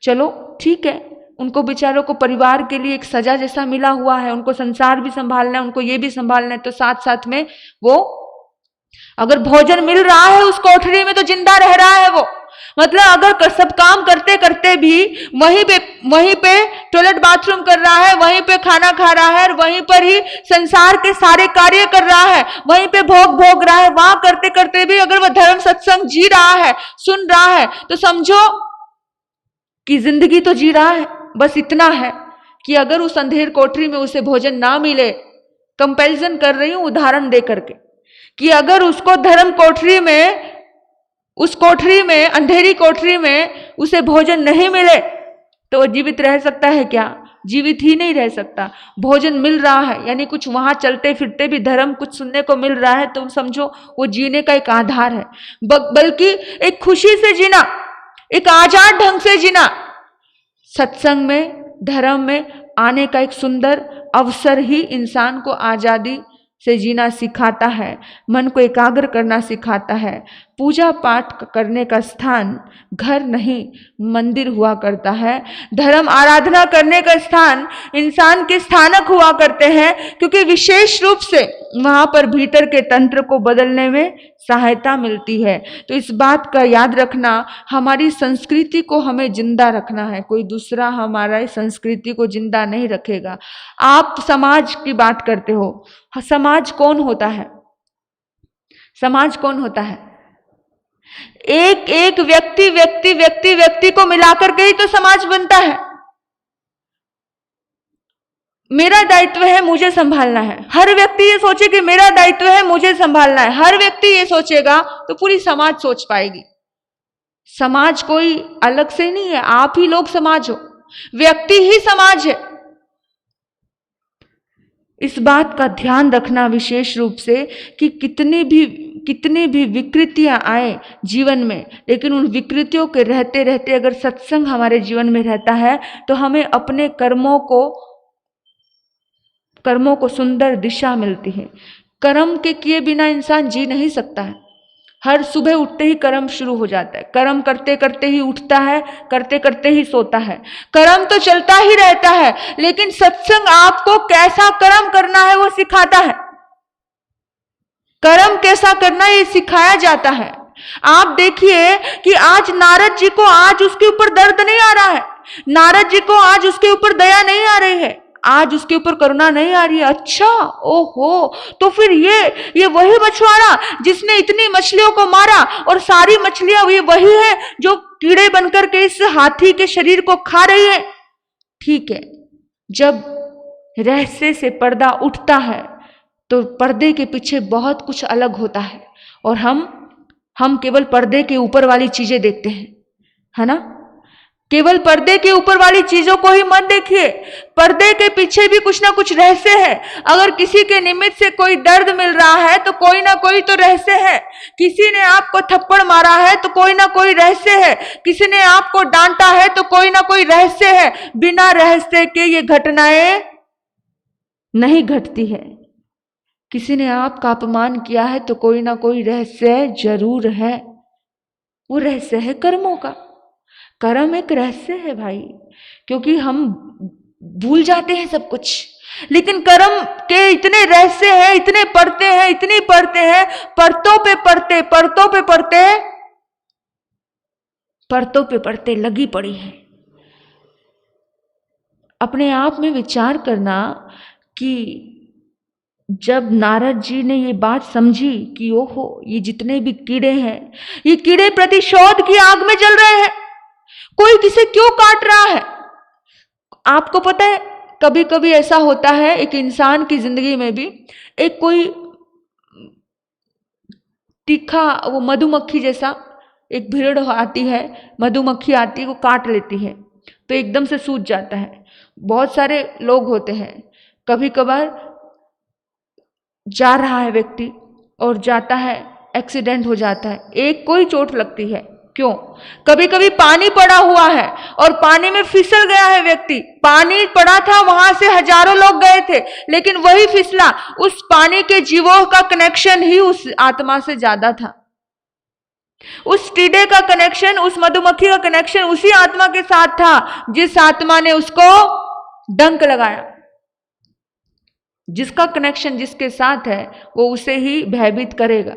चलो ठीक है, उनको बेचारों को परिवार के लिए एक सजा जैसा मिला हुआ है, उनको संसार भी संभालना है, उनको ये भी संभालना है, तो साथ साथ में वो अगर भोजन मिल रहा है उस कोठरी में तो जिंदा रह रहा है वो। मतलब अगर सब काम करते करते भी वहीं पे टॉयलेट बाथरूम कर रहा है, वहीं पे खाना खा रहा है, और वहीं पर ही संसार के सारे कार्य कर रहा है, वहीं पे भोग रहा है, वहां करते करते भी अगर वह धर्म सत्संग जी रहा है, सुन रहा है, तो समझो कि जिंदगी तो जी रहा है। बस इतना है कि अगर उस अंधेर कोठरी में उसे भोजन ना मिले, कंपैरिजन कर रही हूं उदाहरण दे करके, कि अगर उसको धर्म कोठरी में, उस कोठरी में, अंधेरी कोठरी में उसे भोजन नहीं मिले तो वो जीवित रह सकता है क्या? जीवित ही नहीं रह सकता। भोजन मिल रहा है यानी कुछ वहां चलते फिरते भी धर्म कुछ सुनने को मिल रहा है, तो समझो वो जीने का एक आधार है। बल्कि एक खुशी से जीना, एक आजाद ढंग से जीना, सत्संग में, धर्म में आने का एक सुंदर अवसर ही इंसान को आजादी से जीना सिखाता है, मन को एकाग्र करना सिखाता है। पूजा पाठ करने का स्थान घर नहीं मंदिर हुआ करता है। धर्म आराधना करने का स्थान इंसान के स्थानक हुआ करते हैं, क्योंकि विशेष रूप से वहां पर भीतर के तंत्र को बदलने में सहायता मिलती है। तो इस बात का याद रखना, हमारी संस्कृति को हमें जिंदा रखना है, कोई दूसरा हमारा संस्कृति को जिंदा नहीं रखेगा। आप समाज की बात करते हो, समाज कौन होता है? समाज कौन होता है? एक एक व्यक्ति को मिलाकर के ही तो समाज बनता है। मेरा दायित्व है, मुझे संभालना है। हर व्यक्ति ये सोचे कि मेरा दायित्व है, मुझे संभालना है, हर व्यक्ति ये सोचेगा तो पूरी समाज सोच पाएगी। समाज कोई अलग से नहीं है, आप ही लोग समाज हो, व्यक्ति ही समाज है। इस बात का ध्यान रखना विशेष रूप से कि कितनी भी विकृतियां आए जीवन में, लेकिन उन विकृतियों के रहते रहते अगर सत्संग हमारे जीवन में रहता है तो हमें अपने कर्मों को सुंदर दिशा मिलती है। कर्म के किए बिना इंसान जी नहीं सकता है। हर सुबह उठते ही कर्म शुरू हो जाता है, कर्म करते करते ही उठता है, करते करते ही सोता है। कर्म तो चलता ही रहता है, लेकिन सत्संग आपको कैसा कर्म करना है वो सिखाता है। कर्म कैसा करना ये सिखाया जाता है। आप देखिए कि आज नारद जी को आज उसके ऊपर दर्द नहीं आ रहा है, नारद जी को आज उसके ऊपर दया नहीं आ रही है, आज उसके ऊपर करुणा नहीं आ रही है। अच्छा, ओहो, तो फिर ये वही मछुआरा जिसने इतनी मछलियों को मारा, और सारी मछलियां ये वही है जो कीड़े बनकर के इस हाथी के शरीर को खा रही है। ठीक है, जब रहस्य से पर्दा उठता है तो पर्दे के पीछे बहुत कुछ अलग होता है, और हम केवल पर्दे के ऊपर वाली चीजें देखते हैं, है ना। केवल पर्दे के ऊपर वाली चीजों को ही मत देखिए, पर्दे के पीछे भी कुछ ना कुछ रहस्य है। अगर किसी के निमित्त से कोई दर्द मिल रहा है तो कोई ना कोई तो रहस्य है। किसी ने आपको थप्पड़ मारा है तो कोई ना कोई रहस्य है। किसी ने आपको डांटा है तो कोई ना कोई रहस्य है। बिना रहस्य के ये घटनाएं नहीं घटती है। किसी ने आपका अपमान किया है तो कोई ना कोई रहस्य जरूर है। वो रहस्य है कर्मों का। कर्म एक रहस्य है भाई, क्योंकि हम भूल जाते हैं सब कुछ, लेकिन कर्म के इतने रहस्य हैं, इतने पढ़ते हैं, इतनी पढ़ते हैं, परतों पे पढ़ते, परतों पे पढ़ते, परतों पे पढ़ते लगी पड़ी है। अपने आप में विचार करना कि जब नारद जी ने ये बात समझी कि ओहो, ये जितने भी कीड़े हैं, ये कीड़े प्रतिशोध की आग में जल रहे हैं, कोई किसे क्यों काट रहा है। आपको पता है, कभी कभी ऐसा होता है एक इंसान की जिंदगी में भी, एक कोई तीखा वो मधुमक्खी जैसा एक भीड़ आती है, मधुमक्खी आती है, वो काट लेती है तो एकदम से सूज जाता है। बहुत सारे लोग होते हैं, कभी कभार जा रहा है व्यक्ति और जाता है, एक्सीडेंट हो जाता है, एक कोई चोट लगती है। क्यों? कभी कभी पानी पड़ा हुआ है और पानी में फिसल गया है व्यक्ति, पानी पड़ा था, वहां से हजारों लोग गए थे, लेकिन वही फिसला। उस पानी के जीवों का कनेक्शन ही उस आत्मा से ज्यादा था। उस कीड़े का कनेक्शन, उस मधुमक्खी का कनेक्शन उसी आत्मा के साथ था जिस आत्मा ने उसको डंक लगाया। जिसका कनेक्शन जिसके साथ है वो उसे ही भयभीत करेगा,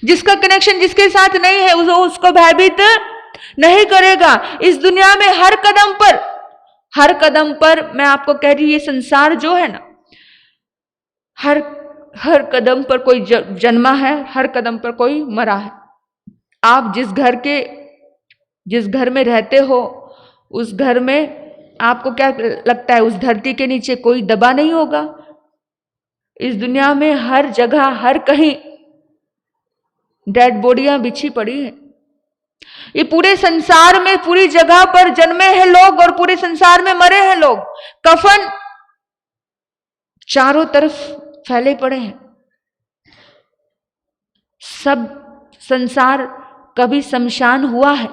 जिसका कनेक्शन जिसके साथ नहीं है वो उसको भयभीत नहीं करेगा। इस दुनिया में हर कदम पर मैं आपको कह रही, ये संसार जो है ना, हर कदम पर कोई जन्मा है, हर कदम पर कोई मरा है। आप जिस घर में रहते हो, उस घर में आपको क्या लगता है, उस धरती के नीचे कोई दबा नहीं होगा? इस दुनिया में हर जगह, हर कहीं डेड बॉडियां बिछी पड़ी हैं। ये पूरे संसार में, पूरी जगह पर जन्मे हैं लोग और पूरे संसार में मरे हैं लोग। कफन चारों तरफ फैले पड़े हैं। सब संसार कभी शमशान हुआ है।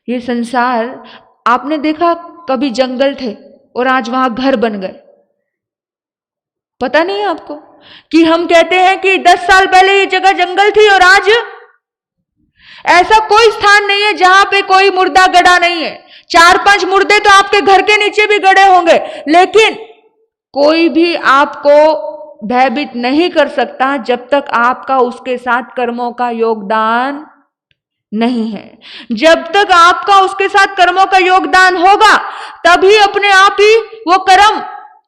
ये संसार, आपने देखा कभी जंगल थे और आज वहां घर बन गए। पता नहीं है आपको कि हम कहते हैं कि 10 साल पहले ये जगह जंगल थी और आज ऐसा कोई स्थान नहीं है जहां पे कोई मुर्दा गड़ा नहीं है। 4-5 मुर्दे तो आपके घर के नीचे भी गड़े होंगे, लेकिन कोई भी आपको भयभीत नहीं कर सकता जब तक आपका उसके साथ कर्मों का योगदान नहीं है। जब तक आपका उसके साथ कर्मों का योगदान होगा तभी अपने आप ही वो कर्म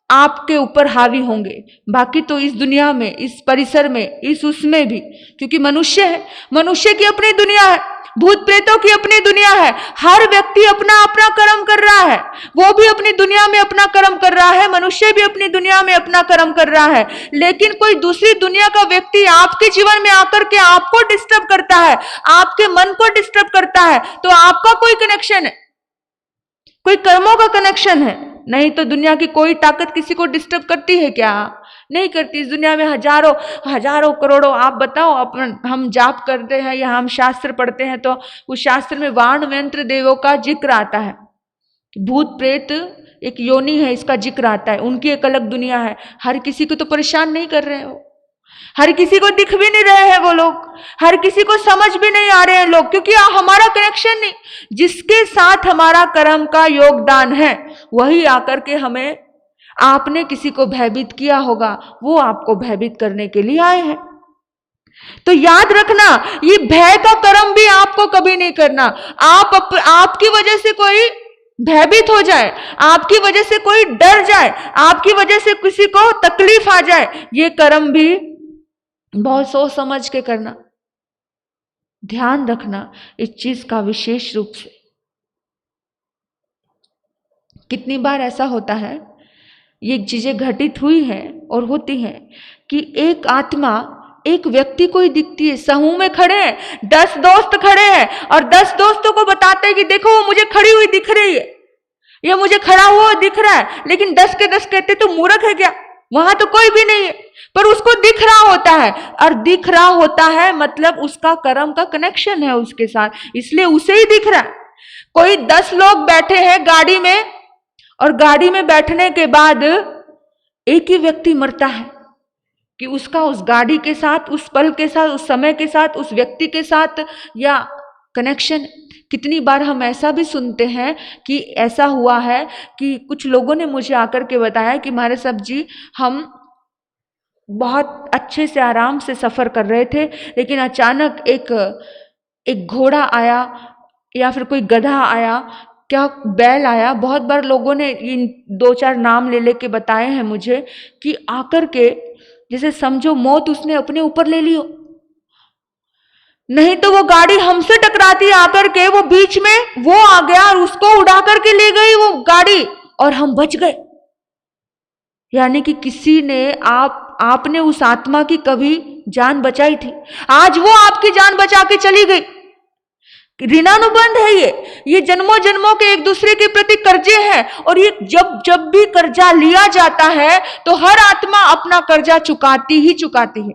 आपके ऊपर हावी होंगे। बाकी तो इस दुनिया में, इस परिसर में, इस उसमें भी, क्योंकि मनुष्य है, मनुष्य की अपनी दुनिया है, भूत प्रेतों की अपनी दुनिया है। हर व्यक्ति अपना अपना कर्म कर रहा है, वो भी अपनी दुनिया में अपना कर्म कर रहा है, मनुष्य भी अपनी दुनिया में अपना कर्म कर रहा है। लेकिन कोई दूसरी दुनिया का व्यक्ति आपके जीवन में आकर के आपको डिस्टर्ब करता है, आपके मन को डिस्टर्ब करता है, तो आपका कोई कनेक्शन है, कोई कर्मों का कनेक्शन है। नहीं तो दुनिया की कोई ताकत किसी को डिस्टर्ब करती है क्या? नहीं करती। इस दुनिया में हजारों करोड़ों, आप बताओ, हम जाप करते हैं या हम शास्त्र पढ़ते हैं तो उस शास्त्र में वाण मंत्र देवों का जिक्र आता है। भूत प्रेत एक योनि है, इसका जिक्र आता है, उनकी एक अलग दुनिया है। हर किसी को तो परेशान नहीं कर रहे हो, हर किसी को दिख भी नहीं रहे हैं वो लोग, हर किसी को समझ भी नहीं आ रहे हैं लोग, क्योंकि हमारा कनेक्शन नहीं। जिसके साथ हमारा कर्म का योगदान है वही आकर के हमें, आपने किसी को भयभीत किया होगा, वो आपको भयभीत करने के लिए आए हैं। तो याद रखना, ये भय का कर्म भी आपको कभी नहीं करना। आपकी वजह से कोई भयभीत हो जाए, आपकी वजह से कोई डर जाए, आपकी वजह से किसी को तकलीफ आ जाए, ये कर्म भी बहुत सोच समझ के करना, ध्यान रखना इस चीज का विशेष रूप से। कितनी बार ऐसा होता है, ये चीजें घटित हुई हैं और होती हैं कि एक आत्मा एक व्यक्ति को ही दिखती है, समूह में खड़े हैं, 10 दोस्त खड़े हैं और 10 दोस्तों को बताते हैं कि देखो वो मुझे खड़ी हुई दिख रही है, ये मुझे खड़ा हुआ दिख रहा है, लेकिन 10 के 10 कहते तो मूर्ख है क्या, वहां तो कोई भी नहीं है, पर उसको दिख रहा होता है, और दिख रहा होता है मतलब उसका कर्म का कनेक्शन है उसके साथ, इसलिए उसे ही दिख रहा है। कोई 10 लोग बैठे हैं गाड़ी में, और गाड़ी में बैठने के बाद एक ही व्यक्ति मरता है कि उसका उस गाड़ी के साथ, उस पल के साथ, उस समय के साथ, उस व्यक्ति के साथ या कनेक्शन। कितनी बार हम ऐसा भी सुनते हैं कि ऐसा हुआ है कि कुछ लोगों ने मुझे आकर के बताया कि महाराज साहब जी, हम बहुत अच्छे से आराम से सफर कर रहे थे, लेकिन अचानक एक घोड़ा आया या फिर कोई गधा आया, क्या बैल आया, बहुत बार लोगों ने इन 2-4 नाम ले लेके बताए हैं मुझे कि आकर के जैसे समझो मौत उसने अपने ऊपर ले ली हो, नहीं तो वो गाड़ी हमसे टकराती आकर के, वो बीच में वो आ गया और उसको उड़ा करके ले गई वो गाड़ी और हम बच गए। यानी कि किसी ने आपने उस आत्मा की कभी जान बचाई थी, आज वो आपकी जान बचा के चली गई। ऋणानुबंध है ये जन्मों जन्मों के एक दूसरे के प्रति कर्जे हैं, और ये जब भी कर्जा लिया जाता है तो हर आत्मा अपना कर्जा चुकाती ही चुकाती है।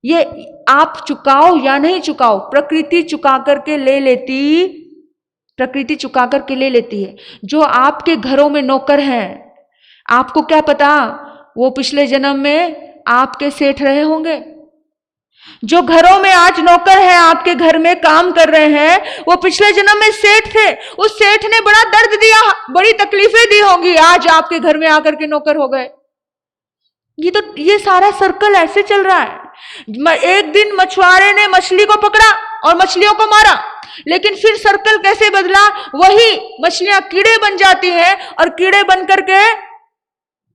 ये आप चुकाओ या नहीं चुकाओ, प्रकृति चुका करके ले लेती, प्रकृति चुका करके ले लेती है। जो आपके घरों में नौकर हैं, आपको क्या पता वो पिछले जन्म में आपके सेठ रहे होंगे। जो घरों में आज नौकर हैं, आपके घर में काम कर रहे हैं, वो पिछले जन्म में सेठ थे, उस सेठ ने बड़ा दर्द दिया, बड़ी तकलीफें दी होंगी, आज आपके घर में आकर के नौकर हो गए। ये सारा सर्कल ऐसे चल रहा है। एक दिन मछुआरे ने मछली को पकड़ा और मछलियों को मारा, लेकिन फिर सर्कल कैसे बदला, वही मछलियां कीड़े बन जाती हैं, और कीड़े बन करके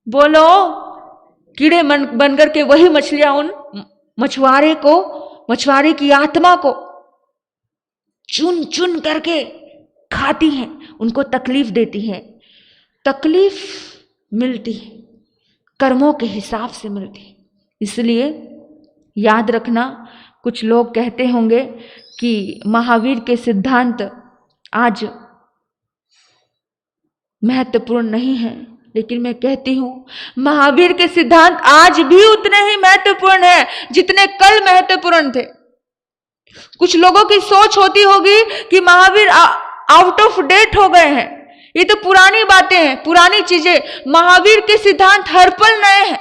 बोलो, कीड़े बन करके वही मछलियां उन मछुआरे की आत्मा को चुन चुन करके खाती हैं, उनको तकलीफ देती हैं। तकलीफ मिलती है कर्मों के हिसाब से मिलती है। इसलिए याद रखना, कुछ लोग कहते होंगे कि महावीर के सिद्धांत आज महत्वपूर्ण नहीं है, लेकिन मैं कहती हूं महावीर के सिद्धांत आज भी उतने ही महत्वपूर्ण हैं जितने कल महत्वपूर्ण थे। कुछ लोगों की सोच होती होगी कि महावीर आउट ऑफ डेट हो गए हैं, ये तो पुरानी बातें हैं, पुरानी चीजें। महावीर के सिद्धांत हर पल नए हैं।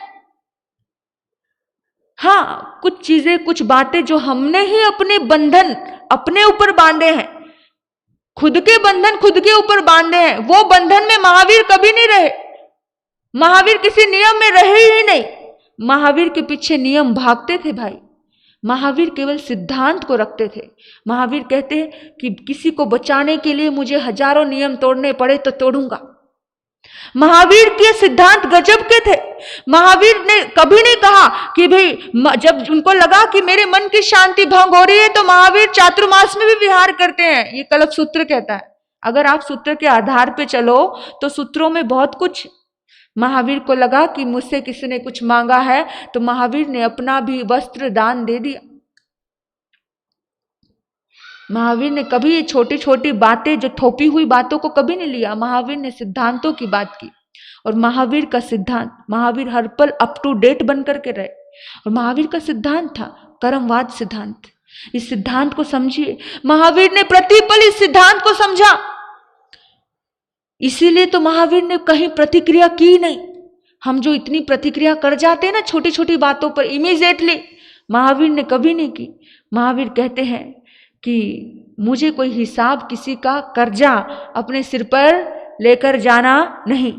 हाँ, कुछ चीजें, कुछ बातें जो हमने ही अपने बंधन अपने ऊपर बांधे हैं, खुद के बंधन खुद के ऊपर बांधे हैं, वो बंधन में महावीर कभी नहीं रहे। महावीर किसी नियम में रहे ही नहीं। महावीर के पीछे नियम भागते थे भाई, महावीर केवल सिद्धांत को रखते थे। महावीर कहते हैं कि किसी को बचाने के लिए मुझे हजारों नियम तोड़ने पड़े तो तोड़ूंगा। महावीर के सिद्धांत गजब के थे। महावीर ने कभी नहीं कहा कि भाई, जब उनको लगा कि मेरे मन की शांति भंग हो रही है तो महावीर चातुर्मास में भी विहार करते हैं, ये कल्प सूत्र कहता है। अगर आप सूत्र के आधार पे चलो तो सूत्रों में बहुत कुछ, महावीर को लगा कि मुझसे किसी ने कुछ मांगा है तो महावीर ने अपना भी वस्त्र दान दे दिया। महावीर ने कभी ये छोटी छोटी बातें, जो थोपी हुई बातों को कभी नहीं लिया। महावीर ने सिद्धांतों की बात की, और महावीर का सिद्धांत, महावीर हर पल अप टू डेट बन करके रहे, और महावीर का सिद्धांत था कर्मवाद सिद्धांत। इस सिद्धांत को समझिए, महावीर ने प्रतिपल इस सिद्धांत को समझा, इसीलिए तो महावीर ने कहीं प्रतिक्रिया की नहीं। हम जो इतनी प्रतिक्रिया कर जाते हैं ना छोटी छोटी बातों पर इमीडिएटली, महावीर ने कभी नहीं की। महावीर कहते हैं कि मुझे कोई हिसाब, किसी का कर्जा अपने सिर पर लेकर जाना नहीं,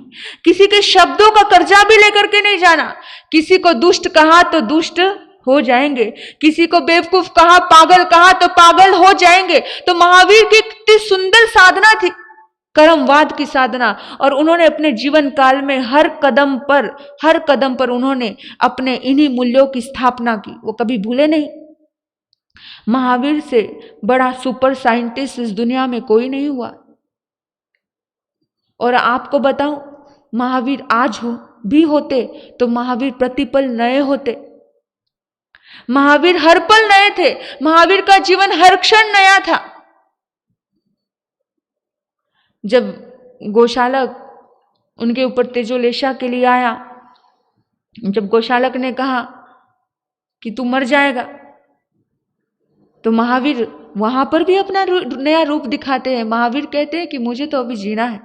किसी के शब्दों का कर्जा भी लेकर के नहीं जाना। किसी को दुष्ट कहा तो दुष्ट हो जाएंगे, किसी को बेवकूफ कहा, पागल कहा तो पागल हो जाएंगे। तो महावीर की कितनी सुंदर साधना थी, कर्मवाद की साधना, और उन्होंने अपने जीवन काल में हर कदम पर उन्होंने अपने इन्हीं मूल्यों की स्थापना की, वो कभी भूले नहीं। महावीर से बड़ा सुपर साइंटिस्ट इस दुनिया में कोई नहीं हुआ। और आपको बताऊं, महावीर आज भी होते तो महावीर प्रतिपल नए होते। महावीर हर पल नए थे, महावीर का जीवन हर क्षण नया था। जब गोशालक उनके ऊपर तेजोलेशा के लिए आया, जब गोशालक ने कहा कि तू मर जाएगा, तो महावीर वहां पर भी अपना नया रूप दिखाते हैं। महावीर कहते हैं कि मुझे तो अभी जीना है,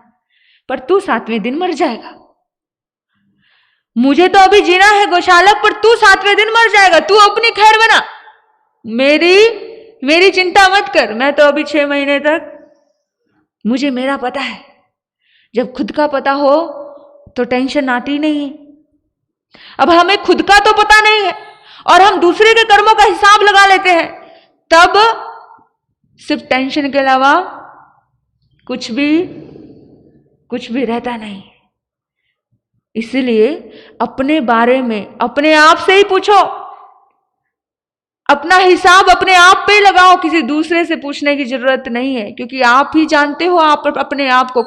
पर तू 7वें दिन मर जाएगा। मुझे तो अभी जीना है गोशालक, पर तू 7वें दिन मर जाएगा। तू अपनी खैर बना, मेरी चिंता मत कर। मैं तो अभी 6 महीने तक, मुझे मेरा पता है। जब खुद का पता हो तो टेंशन आती नहीं है। अब हमें खुद का तो पता नहीं है और हम दूसरे के कर्मों का हिसाब लगा लेते हैं, तब सिर्फ टेंशन के अलावा कुछ भी रहता नहीं। इसलिए अपने बारे में अपने आप से ही पूछो, अपना हिसाब अपने आप पे लगाओ, किसी दूसरे से पूछने की जरूरत नहीं है, क्योंकि आप ही जानते हो आप अपने आप को,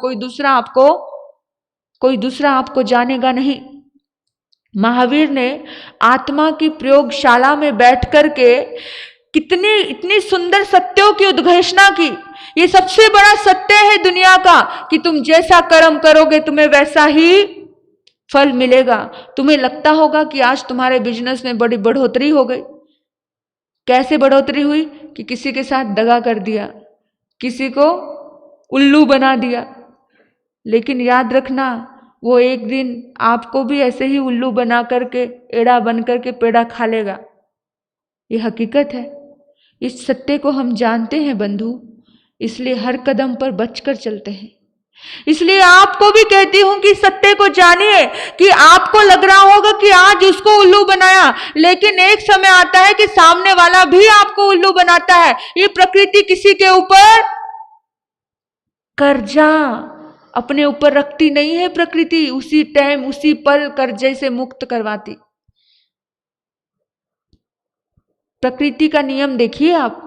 कोई दूसरा आपको जानेगा नहीं। महावीर ने आत्मा की प्रयोगशाला में बैठ करके इतनी सुंदर सत्यों की उद्घोषणा की। ये सबसे बड़ा सत्य है दुनिया का कि तुम जैसा कर्म करोगे तुम्हें वैसा ही फल मिलेगा। तुम्हें लगता होगा कि आज तुम्हारे बिजनेस में बड़ी बढ़ोतरी हो गई। कैसे बढ़ोतरी हुई? कि किसी के साथ दगा कर दिया, किसी को उल्लू बना दिया। लेकिन याद रखना, वो एक दिन आपको भी ऐसे ही उल्लू बना करके, एड़ा बन करके पेड़ा खा लेगा। ये हकीकत है। इस सत्य को हम जानते हैं बंधु, इसलिए हर कदम पर बचकर चलते हैं। इसलिए आपको भी कहती हूं कि सत्य को जानिए। कि आपको लग रहा होगा कि आज उसको उल्लू बनाया, लेकिन एक समय आता है कि सामने वाला भी आपको उल्लू बनाता है। ये प्रकृति किसी के ऊपर कर्जा अपने ऊपर रखती नहीं है। प्रकृति उसी टाइम उसी पल कर्जे से मुक्त करवाती। प्रकृति का नियम देखिए आप।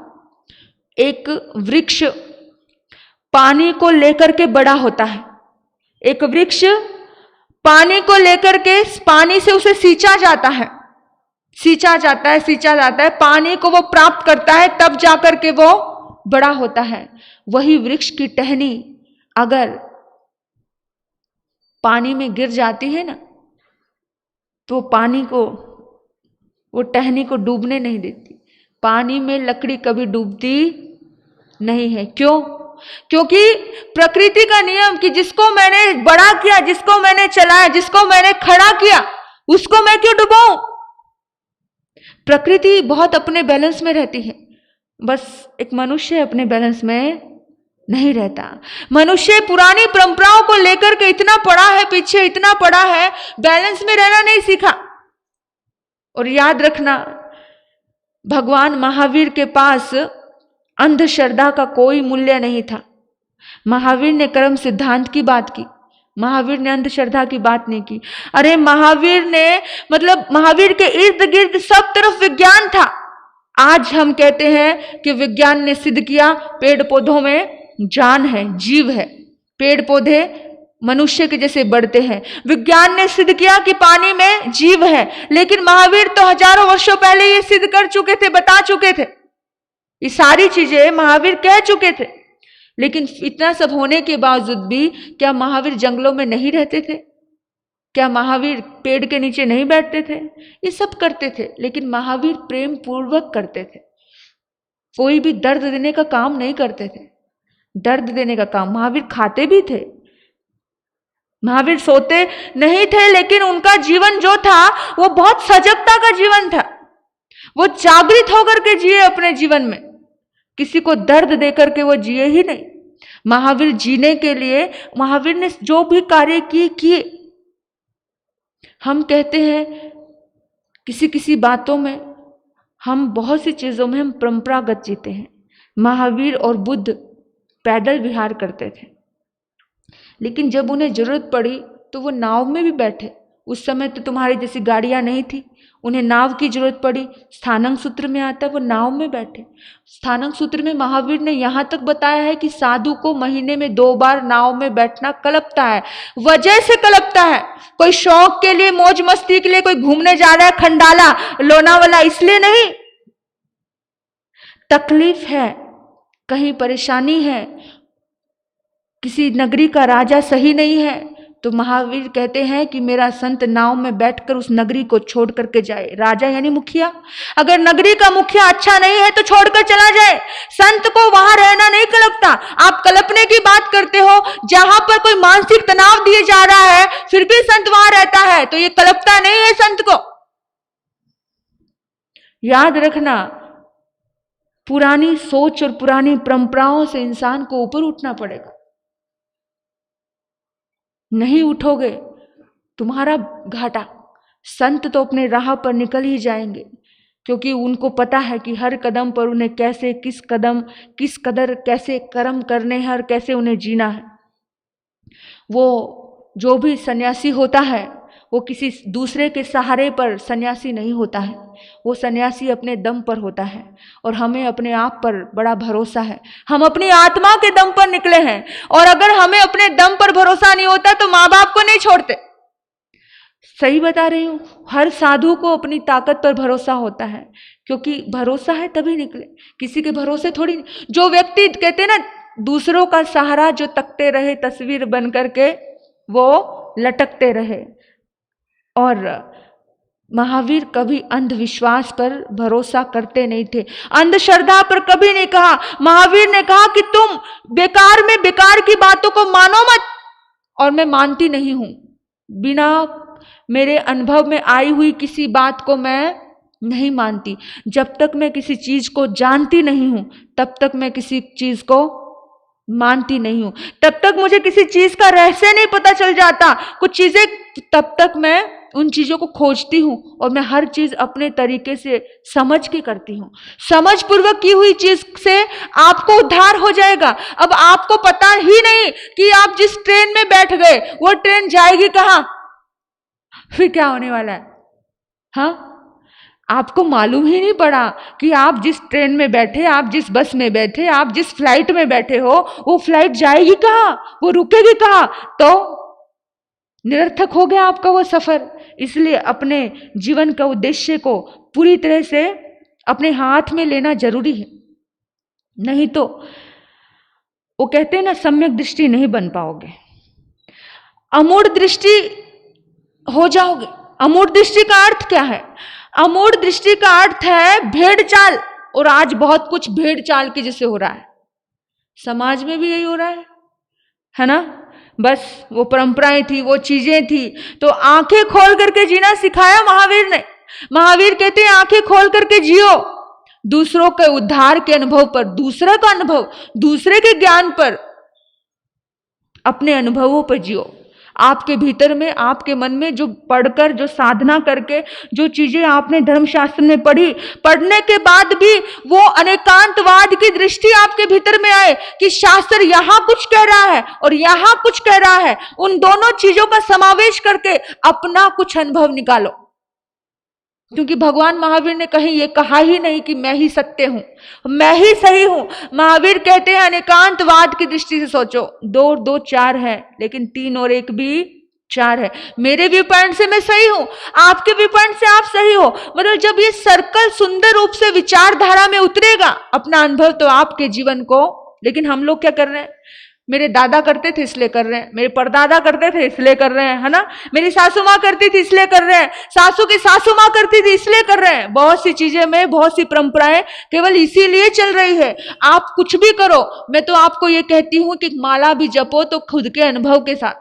एक वृक्ष पानी को लेकर के बड़ा होता है। एक वृक्ष पानी को लेकर के, पानी से उसे सींचा जाता है, पानी को वो प्राप्त करता है, तब जाकर के वो बड़ा होता है। वही वृक्ष की टहनी अगर पानी में गिर जाती है ना, तो पानी को, वो टहनी को डूबने नहीं देती। पानी में लकड़ी कभी डूबती नहीं है। क्यों? क्योंकि प्रकृति का नियम कि जिसको मैंने बड़ा किया, जिसको मैंने चलाया, जिसको मैंने खड़ा किया, उसको मैं क्यों डुबाऊं? प्रकृति बहुत अपने बैलेंस में रहती है। बस एक मनुष्य अपने बैलेंस में नहीं रहता। मनुष्य पुरानी परंपराओं को लेकर के इतना पड़ा है, पीछे इतना पड़ा है, बैलेंस में रहना नहीं सीखा। और याद रखना, भगवान महावीर के पास अंधश्रद्धा का कोई मूल्य नहीं था। महावीर ने कर्म सिद्धांत की बात की, महावीर ने अंधश्रद्धा की बात नहीं की। अरे महावीर ने, मतलब महावीर के इर्द गिर्द सब तरफ विज्ञान था। आज हम कहते हैं कि विज्ञान ने सिद्ध किया पेड़ पौधों में जान है, जीव है, पेड़ पौधे मनुष्य के जैसे बढ़ते हैं। विज्ञान ने सिद्ध किया कि पानी में जीव है। लेकिन महावीर तो हजारों वर्षों पहले ये सिद्ध कर चुके थे, बता चुके थे। ये सारी चीजें महावीर कह चुके थे। लेकिन इतना सब होने के बावजूद भी क्या महावीर जंगलों में नहीं रहते थे? क्या महावीर पेड़ के नीचे नहीं बैठते थे? ये सब करते थे, लेकिन महावीर प्रेम पूर्वक करते थे। कोई भी दर्द देने का काम नहीं करते थे। दर्द देने का काम, महावीर खाते भी थे, महावीर सोते नहीं थे, लेकिन उनका जीवन जो था वो बहुत सजगता का जीवन था। वो जागृत होकर के जिए अपने जीवन में, किसी को दर्द देकर के वो जिए ही नहीं। महावीर जीने के लिए महावीर ने जो भी कार्य किए। हम कहते हैं किसी बातों में, हम बहुत सी चीजों में हम परंपरागत जीते हैं। महावीर और बुद्ध पैदल विहार करते थे, लेकिन जब उन्हें जरूरत पड़ी तो वो नाव में भी बैठे। उस समय तो तुम्हारी जैसी गाड़ियां नहीं थी, उन्हें नाव की जरूरत पड़ी, स्थानक सूत्र में आता है वो नाव में बैठे। स्थानक सूत्र में महावीर ने यहां तक बताया है कि साधु को महीने में 2 बार नाव में बैठना कलपता है। वजह से कलपता है, कोई शौक के लिए, मौज मस्ती के लिए कोई घूमने जा रहा है खंडाला लोनावाला, इसलिए नहीं। तकलीफ है, कहीं परेशानी है, किसी नगरी का राजा सही नहीं है, तो महावीर कहते हैं कि मेरा संत नाव में बैठकर उस नगरी को छोड़ करके जाए। राजा यानी मुखिया, अगर नगरी का मुखिया अच्छा नहीं है तो छोड़कर चला जाए। संत को वहां रहना नहीं कलपता। आप कल्पने की बात करते हो, जहां पर कोई मानसिक तनाव दिए जा रहा है फिर भी संत वहां रहता है, तो ये कल्पता नहीं है संत को। याद रखना, पुरानी सोच और पुरानी परंपराओं से इंसान को ऊपर उठना पड़ेगा। नहीं उठोगे तुम्हारा घाटा। संत तो अपने राह पर निकल ही जाएंगे, क्योंकि उनको पता है कि हर कदम पर उन्हें कैसे, किस कदर कैसे कर्म करने हैं और कैसे उन्हें जीना है। वो जो भी सन्यासी होता है वो किसी दूसरे के सहारे पर सन्यासी नहीं होता है, वो सन्यासी अपने दम पर होता है। और हमें अपने आप पर बड़ा भरोसा है, हम अपनी आत्मा के दम पर निकले हैं। और अगर हमें अपने दम पर भरोसा नहीं होता तो माँ बाप को नहीं छोड़ते। सही बता रही हूं, हर साधु को अपनी ताकत पर भरोसा होता है, क्योंकि भरोसा है तभी निकले, किसी के भरोसे थोड़ी नहीं। जो व्यक्ति कहते ना दूसरों का सहारा जो तकते रहे तस्वीर बन करके, वो लटकते रहे। और महावीर कभी अंधविश्वास पर भरोसा करते नहीं थे, अंधश्रद्धा पर कभी नहीं कहा। महावीर ने कहा कि तुम बेकार में बेकार की बातों को मानो मत, और मैं मानती नहीं हूं। बिना मेरे अनुभव में आई हुई किसी बात को मैं नहीं मानती। जब तक मैं किसी चीज को जानती नहीं हूं तब तक मैं किसी चीज को मानती नहीं हूं। तब तक मुझे किसी चीज का रहस्य नहीं पता चल जाता, कुछ चीजें, तब तक मैं उन चीजों को खोजती हूं। और मैं हर चीज अपने तरीके से समझ के करती हूं। समझ पूर्वक की हुई चीज से आपको उद्धार हो जाएगा। अब आपको पता ही नहीं कि आप जिस ट्रेन में बैठ गए वो ट्रेन जाएगी कहां, फिर क्या होने वाला है। हाँ, आपको मालूम ही नहीं पड़ा कि आप जिस ट्रेन में बैठे, आप जिस बस में बैठे, आप जिस फ्लाइट में बैठे हो, वो फ्लाइट जाएगी कहां, वो रुकेगी कहां, तो निरर्थक हो गया आपका वो सफर। इसलिए अपने जीवन का उद्देश्य को पूरी तरह से अपने हाथ में लेना जरूरी है, नहीं तो वो कहते हैं ना, सम्यक दृष्टि नहीं बन पाओगे, अमूढ़ दृष्टि हो जाओगे। अमूढ़ दृष्टि का अर्थ क्या है? अमूढ़ दृष्टि का अर्थ है भेड़ चाल। और आज बहुत कुछ भेड़ चाल की जैसे हो रहा है, समाज में भी यही हो रहा है ना। बस वो परंपराएं थी, वो चीजें थी, तो आंखें खोल करके जीना सिखाया महावीर ने। महावीर कहते हैं आंखें खोल करके जियो, दूसरों के उद्धार के अनुभव पर, दूसरे का अनुभव, दूसरे के ज्ञान पर, अपने अनुभवों पर जियो। आपके भीतर में, आपके मन में जो पढ़कर, जो साधना करके, जो चीजें आपने धर्मशास्त्र में पढ़ी, पढ़ने के बाद भी वो अनेकांतवाद की दृष्टि आपके भीतर में आए कि शास्त्र यहां कुछ कह रहा है और यहां कुछ कह रहा है, उन दोनों चीजों का समावेश करके अपना कुछ अनुभव निकालो। क्योंकि भगवान महावीर ने कहीं ये कहा ही नहीं कि मैं ही सत्य हूं, मैं ही सही हूं। महावीर कहते हैं अनेकांतवाद की दृष्टि से सोचो। 2 और 2 4 है, लेकिन 3 और 1 भी 4 है। मेरे व्यू पॉइंट से मैं सही हूं, आपके व्यू पॉइंट से आप सही हो। मतलब जब ये सर्कल सुंदर रूप से विचारधारा में उतरेगा, अपना अनुभव तो आपके जीवन को। लेकिन हम लोग क्या कर रहे हैं? मेरे दादा करते थे इसलिए कर रहे हैं, मेरे परदादा करते थे इसलिए कर रहे हैं, है ना। मेरी सासू माँ करती थी इसलिए कर रहे हैं, सासू की सासू माँ करती थी इसलिए कर रहे हैं। बहुत सी चीजें में, बहुत सी परंपराएं केवल इसीलिए चल रही है। आप कुछ भी करो, मैं तो आपको ये कहती हूं कि माला भी जपो तो खुद के अनुभव के साथ,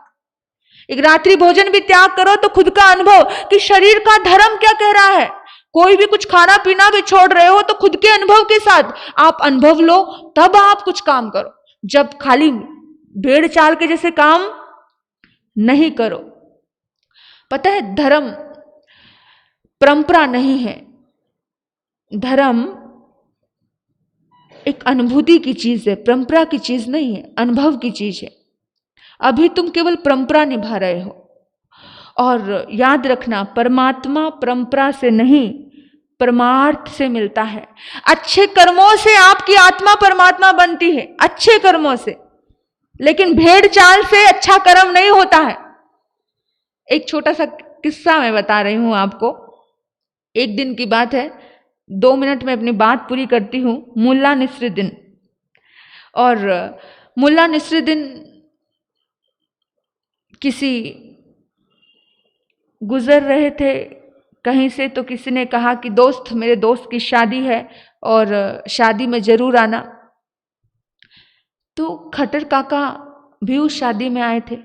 एक रात्रि भोजन भी त्याग करो तो खुद का अनुभव कि शरीर का धर्म क्या कह रहा है। कोई भी कुछ खाना पीना भी छोड़ रहे हो तो खुद के अनुभव के साथ आप अनुभव लो, तब आप कुछ काम करो। जब खाली भेड़ चाल के जैसे काम नहीं करो। पता है, धर्म परंपरा नहीं है, धर्म एक अनुभूति की चीज है, परंपरा की चीज नहीं है, अनुभव की चीज है। अभी तुम केवल परंपरा निभा रहे हो। और याद रखना, परमात्मा परंपरा से नहीं परमार्थ से मिलता है। अच्छे कर्मों से आपकी आत्मा परमात्मा बनती है, अच्छे कर्मों से, लेकिन भेड़ चाल से अच्छा कर्म नहीं होता है। एक छोटा सा किस्सा मैं बता रही हूं आपको। एक दिन की बात है, 2 मिनट में अपनी बात पूरी करती हूं। मुल्ला नसरुद्दीन, और मुल्ला नसरुद्दीन किसी गुजर रहे थे कहीं से, तो किसी ने कहा कि दोस्त, मेरे दोस्त की शादी है और शादी में जरूर आना। तो खट्टर काका भी उस शादी में आए थे।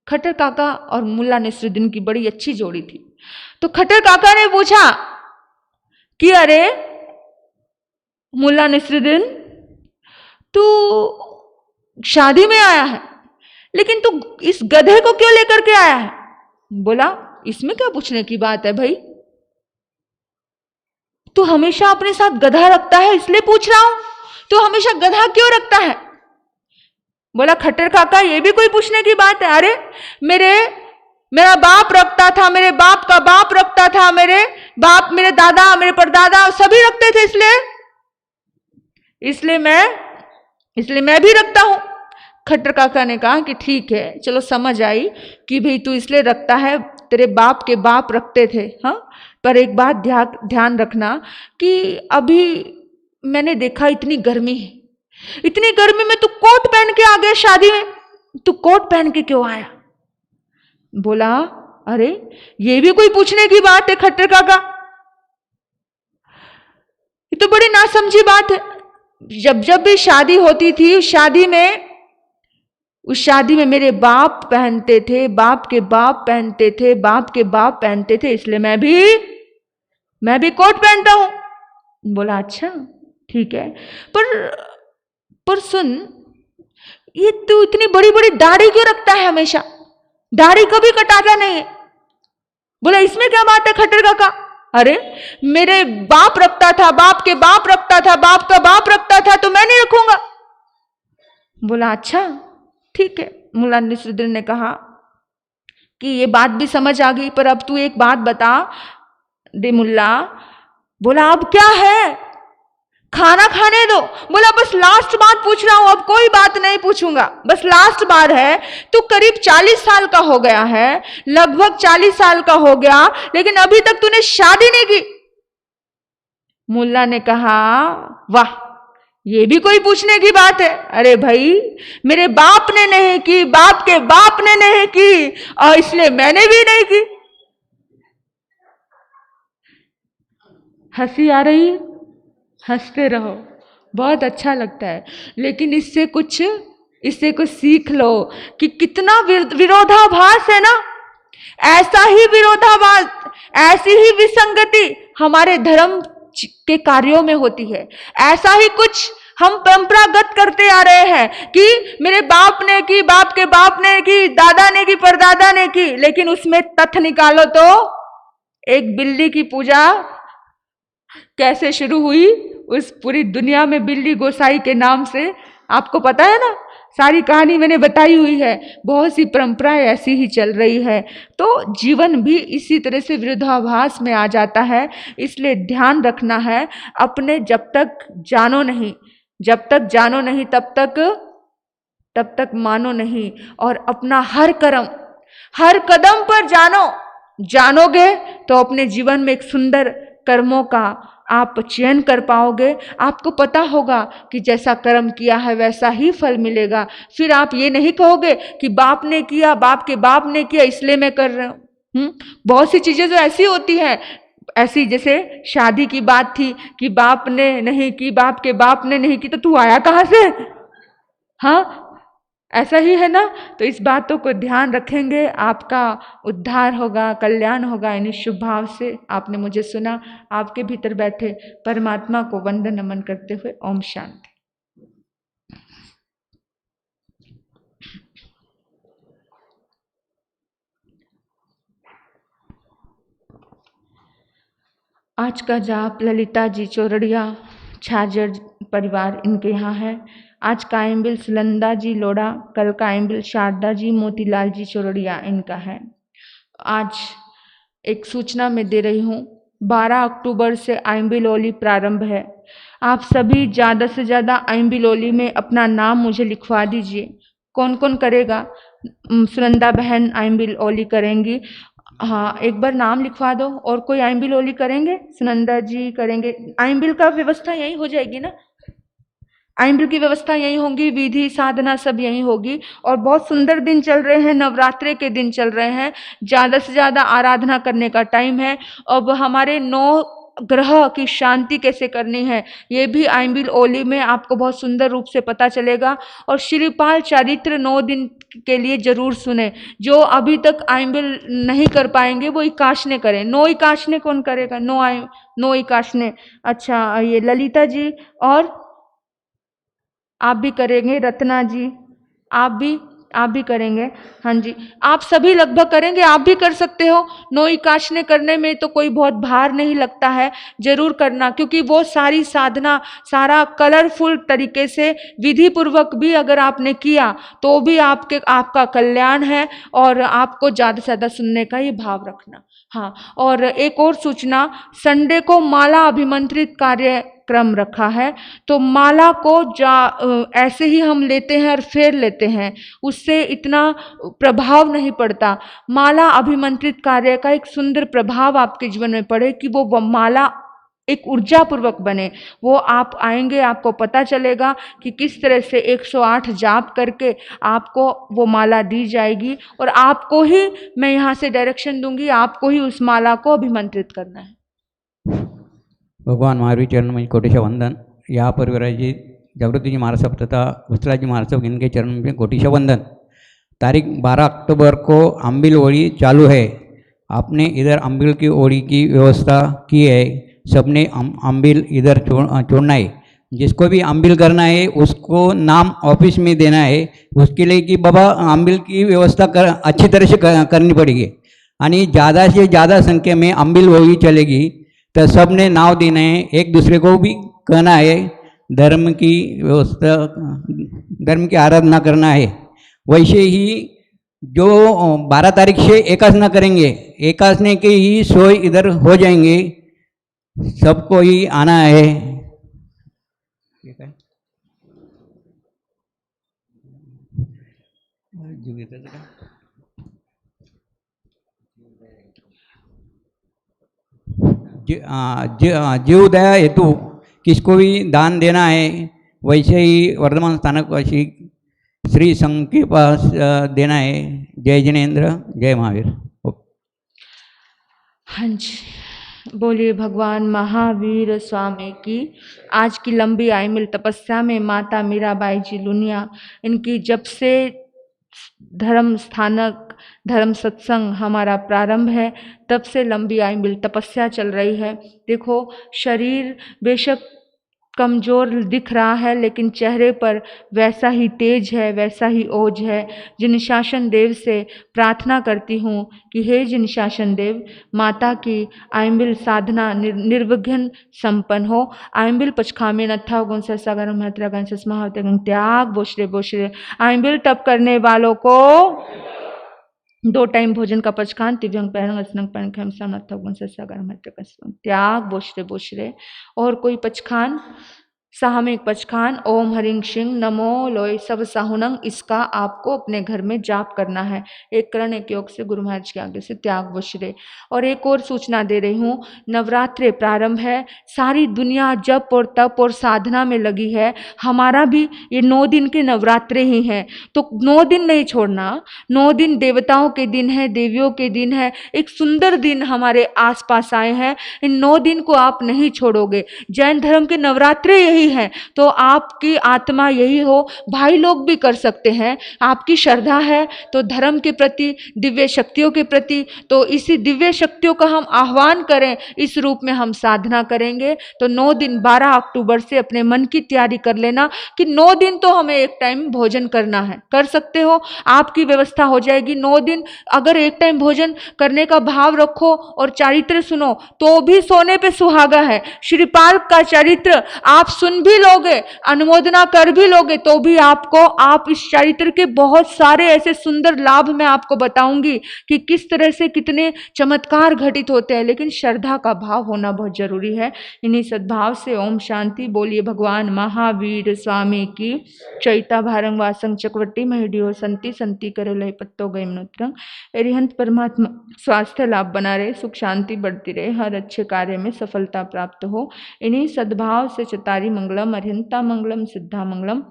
खट्टर काका और मुल्ला नसरुद्दीन की बड़ी अच्छी जोड़ी थी। तो खट्टर काका ने पूछा कि अरे मुल्ला नसरुद्दीन, तू शादी में आया है, लेकिन तू इस गधे को क्यों लेकर के आया है? बोला, इसमें क्या पूछने की बात है भाई, तू हमेशा अपने साथ गधा रखता है इसलिए पूछ रहा हूं, तू हमेशा गधा क्यों रखता है? बोला, खट्टर काका, ये भी कोई पूछने की बात है? अरे मेरा बाप रखता था, मेरे बाप का बाप रखता था, मेरे बाप, मेरे दादा, मेरे परदादा सभी रखते थे, इसलिए मैं भी रखता हूं। खट्टर काका ने कहा कि ठीक है, चलो समझ आई कि भाई तू इसलिए रखता है, तेरे बाप के बाप रखते थे। हाँ, पर एक बात ध्यान रखना कि अभी मैंने देखा इतनी गर्मी है, इतनी गर्मी में तू कोट पहन के आ गया शादी में, तू कोट पहन के क्यों आया? बोला, अरे ये भी कोई पूछने की बात है खट्टर काका, ये तो बड़ी नासमझी बात है। जब भी शादी होती थी, उस शादी में मेरे बाप पहनते थे, बाप के बाप पहनते थे, बाप के बाप पहनते थे, इसलिए मैं भी कोट पहनता हूं। बोला, अच्छा ठीक है, पर सुन, ये तू इतनी बड़ी बड़ी दाढ़ी क्यों रखता है हमेशा? दाढ़ी कभी कटाता नहीं है। बोला, इसमें क्या बात है खट्टर काका? अरे मेरे बाप रखता था, बाप के बाप रखता था, बाप का बाप रखता था, तो मैं नहीं रखूंगा। बोला, अच्छा ठीक है। मुल्ला नसरुद्दीन ने कहा कि ये बात भी समझ आ गई, पर अब तू एक बात बता दे मुल्ला। बोला, अब क्या है, खाना खाने दो। बोला, बस लास्ट बात पूछ रहा हूं, अब कोई बात नहीं पूछूंगा, बस लास्ट बार है। तू करीब 40 साल का हो गया है, लगभग 40 साल का हो गया, लेकिन अभी तक तूने शादी नहीं की। मुल्ला ने कहा, वाह, ये भी कोई पूछने की बात है? अरे भाई, मेरे बाप ने नहीं की, बाप के बाप ने नहीं की, और इसलिए मैंने भी नहीं की। हंसी आ रही है? हंसते रहो, बहुत अच्छा लगता है, लेकिन इससे कुछ सीख लो कि कितना विरोधाभास है ना। ऐसा ही विरोधाभास, ऐसी ही विसंगति हमारे धर्म के कार्यों में होती है। ऐसा ही कुछ हम परंपरागत करते आ रहे हैं कि मेरे बाप ने की, बाप के बाप ने की, दादा ने की, परदादा ने की, लेकिन उसमें तथ्य निकालो तो एक बिल्ली की पूजा कैसे शुरू हुई, उस पूरी दुनिया में बिल्ली गोसाई के नाम से, आपको पता है ना, सारी कहानी मैंने बताई हुई है। बहुत सी परंपराएं ऐसी ही चल रही है, तो जीवन भी इसी तरह से विरोधाभास में आ जाता है। इसलिए ध्यान रखना है, अपने जब तक जानो नहीं तब तक मानो नहीं, और अपना हर कदम पर जानोगे तो अपने जीवन में एक सुंदर कर्मों का आप चयन कर पाओगे। आपको पता होगा कि जैसा कर्म किया है वैसा ही फल मिलेगा। फिर आप ये नहीं कहोगे कि बाप ने किया, बाप के बाप ने किया, इसलिए मैं कर रहा हूं। बहुत सी चीजें तो ऐसी होती हैं, ऐसी जैसे शादी की बात थी कि बाप ने नहीं की, बाप के बाप ने नहीं की, तो तू आया कहां से? हाँ, ऐसा ही है ना। तो इस बातों को ध्यान रखेंगे, आपका उद्धार होगा, कल्याण होगा। इन शुभ भाव से आपने मुझे सुना। आपके भीतर बैठे परमात्मा को वंदन नमन करते हुए ओम शांति। आज का जाप ललिता जी चौरड़िया छाजर परिवार इनके यहाँ है। आज कायमबिल सुलंदा जी लोड़ा, कल कायमबिल शारदा जी मोतीलाल जी चोरड़िया इनका है। आज एक सूचना मैं दे रही हूँ, 12 अक्टूबर से आइम्बिल ओली प्रारंभ है। आप सभी ज़्यादा से ज़्यादा आइम्बिल ओली में अपना नाम मुझे लिखवा दीजिए। कौन कौन करेगा? सुनंदा बहन आइम्बिल ओली करेंगी। हाँ, एक बार नाम लिखवा दो। और कोई आइम्बिल ओली करेंगे? सुनंदा जी करेंगे। आइम्बिल का व्यवस्था यही हो जाएगी ना? आइम्बिल की व्यवस्था यही होगी, विधि साधना सब यही होगी। और बहुत सुंदर दिन चल रहे हैं, नवरात्रि के दिन चल रहे हैं, ज़्यादा से ज़्यादा आराधना करने का टाइम है। अब हमारे 9 ग्रह की शांति कैसे करनी है ये भी आइम्बिल ओली में आपको बहुत सुंदर रूप से पता चलेगा। और श्रीपाल चरित्र 9 दिन के लिए जरूर सुने। जो अभी तक आइम्बिल नहीं कर पाएंगे वो इकाशने करें। 9 इकाशने कौन करेगा? 9 इकाशने। अच्छा, ये ललिता जी और आप भी करेंगे, रत्ना जी आप भी करेंगे। हाँ जी, आप सभी लगभग करेंगे, आप भी कर सकते हो। 9 इकाशने करने में तो कोई बहुत भार नहीं लगता है, जरूर करना, क्योंकि वो सारी साधना सारा कलरफुल तरीके से विधि पूर्वक भी अगर आपने किया तो भी आपका कल्याण है। और आपको ज़्यादा से ज़्यादा सुनने का ही भाव रखना। हाँ, और एक और सूचना, संडे को माला अभिमंत्रित कार्यक्रम रखा है। तो माला को ऐसे ही हम लेते हैं और फेर लेते हैं, उससे इतना प्रभाव नहीं पड़ता। माला अभिमंत्रित कार्य का एक सुंदर प्रभाव आपके जीवन में पड़े कि वो माला एक ऊर्जा पूर्वक बने। वो आप आएंगे, आपको पता चलेगा कि किस तरह से 108 जाप करके आपको वो माला दी जाएगी। और आपको ही मैं यहाँ से डायरेक्शन दूंगी, आपको ही उस माला को अभिमंत्रित करना है।
भगवान महावीर चरण में कोटिशा वंदन। यहाँ पर विराजित जागृति जी महाराज साहब तथा वत्सराज जी महाराज साहब इनके चरण में कोटिशा वंदन। तारीख 12 अक्टूबर को आम्बिल ओड़ी चालू है। आपने इधर आम्बिल की ओड़ी की व्यवस्था की है, सबने आम्बिल इधर छोड़ना है। जिसको भी आम्बिल करना है उसको नाम ऑफिस में देना है, उसके लिए कि बाबा आम्बिल की व्यवस्था अच्छी तरह से करनी पड़ेगी। यानी ज़्यादा से ज़्यादा संख्या में आम्बिल ओड़ी चलेगी तो सबने नाव देना है, एक दूसरे को भी कहना है, धर्म की व्यवस्था, धर्म की आराधना करना है। वैसे ही जो 12 तारीख से एकासना करेंगे, एकासने के ही 100 इधर हो जाएंगे, सबको ही आना है। जीवदया हेतु किसको भी दान देना है, वैसे ही वर्धमान स्थानकवासी श्री संघ के पास देना है। जय जिनेन्द्र, जय महावीर।
हाँ जी, बोलिए भगवान महावीर स्वामी की। आज की लंबी आइमिल तपस्या में माता मीराबाई जी लुनिया, इनकी जब से धर्म स्थानक धर्म सत्संग हमारा प्रारंभ है तब से लंबी आइमिल तपस्या चल रही है। देखो, शरीर बेशक कमज़ोर दिख रहा है लेकिन चेहरे पर वैसा ही तेज है, वैसा ही ओज है। जिनशासन देव से प्रार्थना करती हूँ कि हे जिनशासन देव, माता की आइम्बिल साधना निर्विघ्न संपन्न हो। आइम्बिल पचखामे नथा गुण सागर महत्रा गण सस्मावत त्याग बोशरे बोशरे। आइम्बिल तप करने वालों को 2 टाइम भोजन का पचखान दिव्यांग पैरंग स्नंग पैरंग खेम सामर्थ गुण से सागर महत्व त्याग बोशरे बोशरे। और कोई पचखान, सामूहिक पचखान ओम हरिंग सिंह नमो लोय सब साहुनंग, इसका आपको अपने घर में जाप करना है। एक करण एक योग से गुरु महाराज के आगे से त्याग बशरे। और एक और सूचना दे रही हूँ, नवरात्रि प्रारंभ है, सारी दुनिया जप और तप और साधना में लगी है। हमारा भी ये 9 दिन के नवरात्रि ही हैं, तो 9 दिन नहीं छोड़ना। 9 दिन देवताओं के दिन है, देवियों के दिन है, एक सुंदर दिन हमारे आसपास आए हैं। इन 9 दिन को आप नहीं छोड़ोगे। जैन धर्म के नवरात्रि यही रही है तो आपकी आत्मा यही हो, भाई लोग भी कर सकते हैं। आपकी श्रद्धा है तो धर्म के प्रति, दिव्य शक्तियों के प्रति, तो इसी दिव्य शक्तियों का हम आह्वान करें, इस रूप में हम साधना करेंगे। तो 9 दिन 12 अक्टूबर से अपने मन की तैयारी कर लेना कि 9 दिन तो हमें एक टाइम भोजन करना है। कर सकते हो, आपकी व्यवस्था हो जाएगी। 9 दिन अगर एक टाइम भोजन करने का भाव रखो और चरित्र सुनो तो भी सोने पे सुहागा है। श्रीपाल का चरित्र आप सुन भी लोगे, अनुमोदना कर भी लोगे तो भी आप इस चरित्र के बहुत सारे ऐसे सुंदर लाभ मैं आपको बताऊंगी कि किस तरह से कितने चमत्कार घटित होते हैं। लेकिन श्रद्धा का भाव होना बहुत जरूरी है। इन्हीं सद्भाव से ओम शांति। बोलिए भगवान महावीर स्वामी की। चैता भारंग वासंग चक्रवर्ती महिडियो संति संति करे लय पत्तो गए मनुत्रंग। अरिहंत परमात्मा स्वास्थ्य लाभ बना रहे, सुख शांति बढ़ती रहे, हर अच्छे कार्य में सफलता प्राप्त हो। इन्हीं सद्भाव से चतारी मंगलम, अरिहंता मंगलम, सिद्धा मंगलम,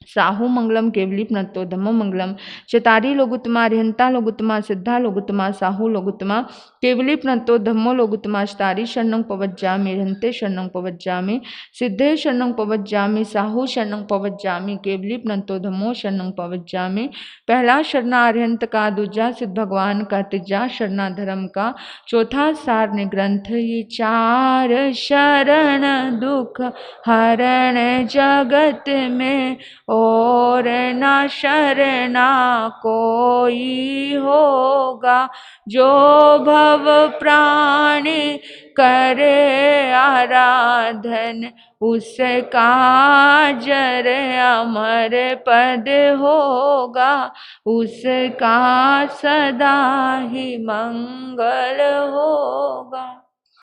साहू मंगलम, केवली प्रणतो धम्मो मंगलम। चतारी लोगुत्तमा, अरिहंता लोगुत्तमा, सिद्धा लोगुत्तमा, साहू लोगुत्तमा, केवली प्रणतो धम्मो लोगुत्तमा। चतारी शरणं पवज्जामि, अरिहंते शरणं पवज्जामि, सिद्धे शरणं पवज्जामि, साहू शरणं पवज्जामि, केवली प्रणतो धम्मो शरणं पवज्जामि। पहला शरणा अरिहंत का, दूजा सिद्ध भगवान का, तीजा शरणा धर्म का, चौथा सार ने ग्रंथ। ये 4 शरण दुख हरण जगत में, और न शरणा कोई होगा। जो भव प्राणी करे आराधन, उसका जर अमर पद होगा, उसका सदा ही मंगल होगा।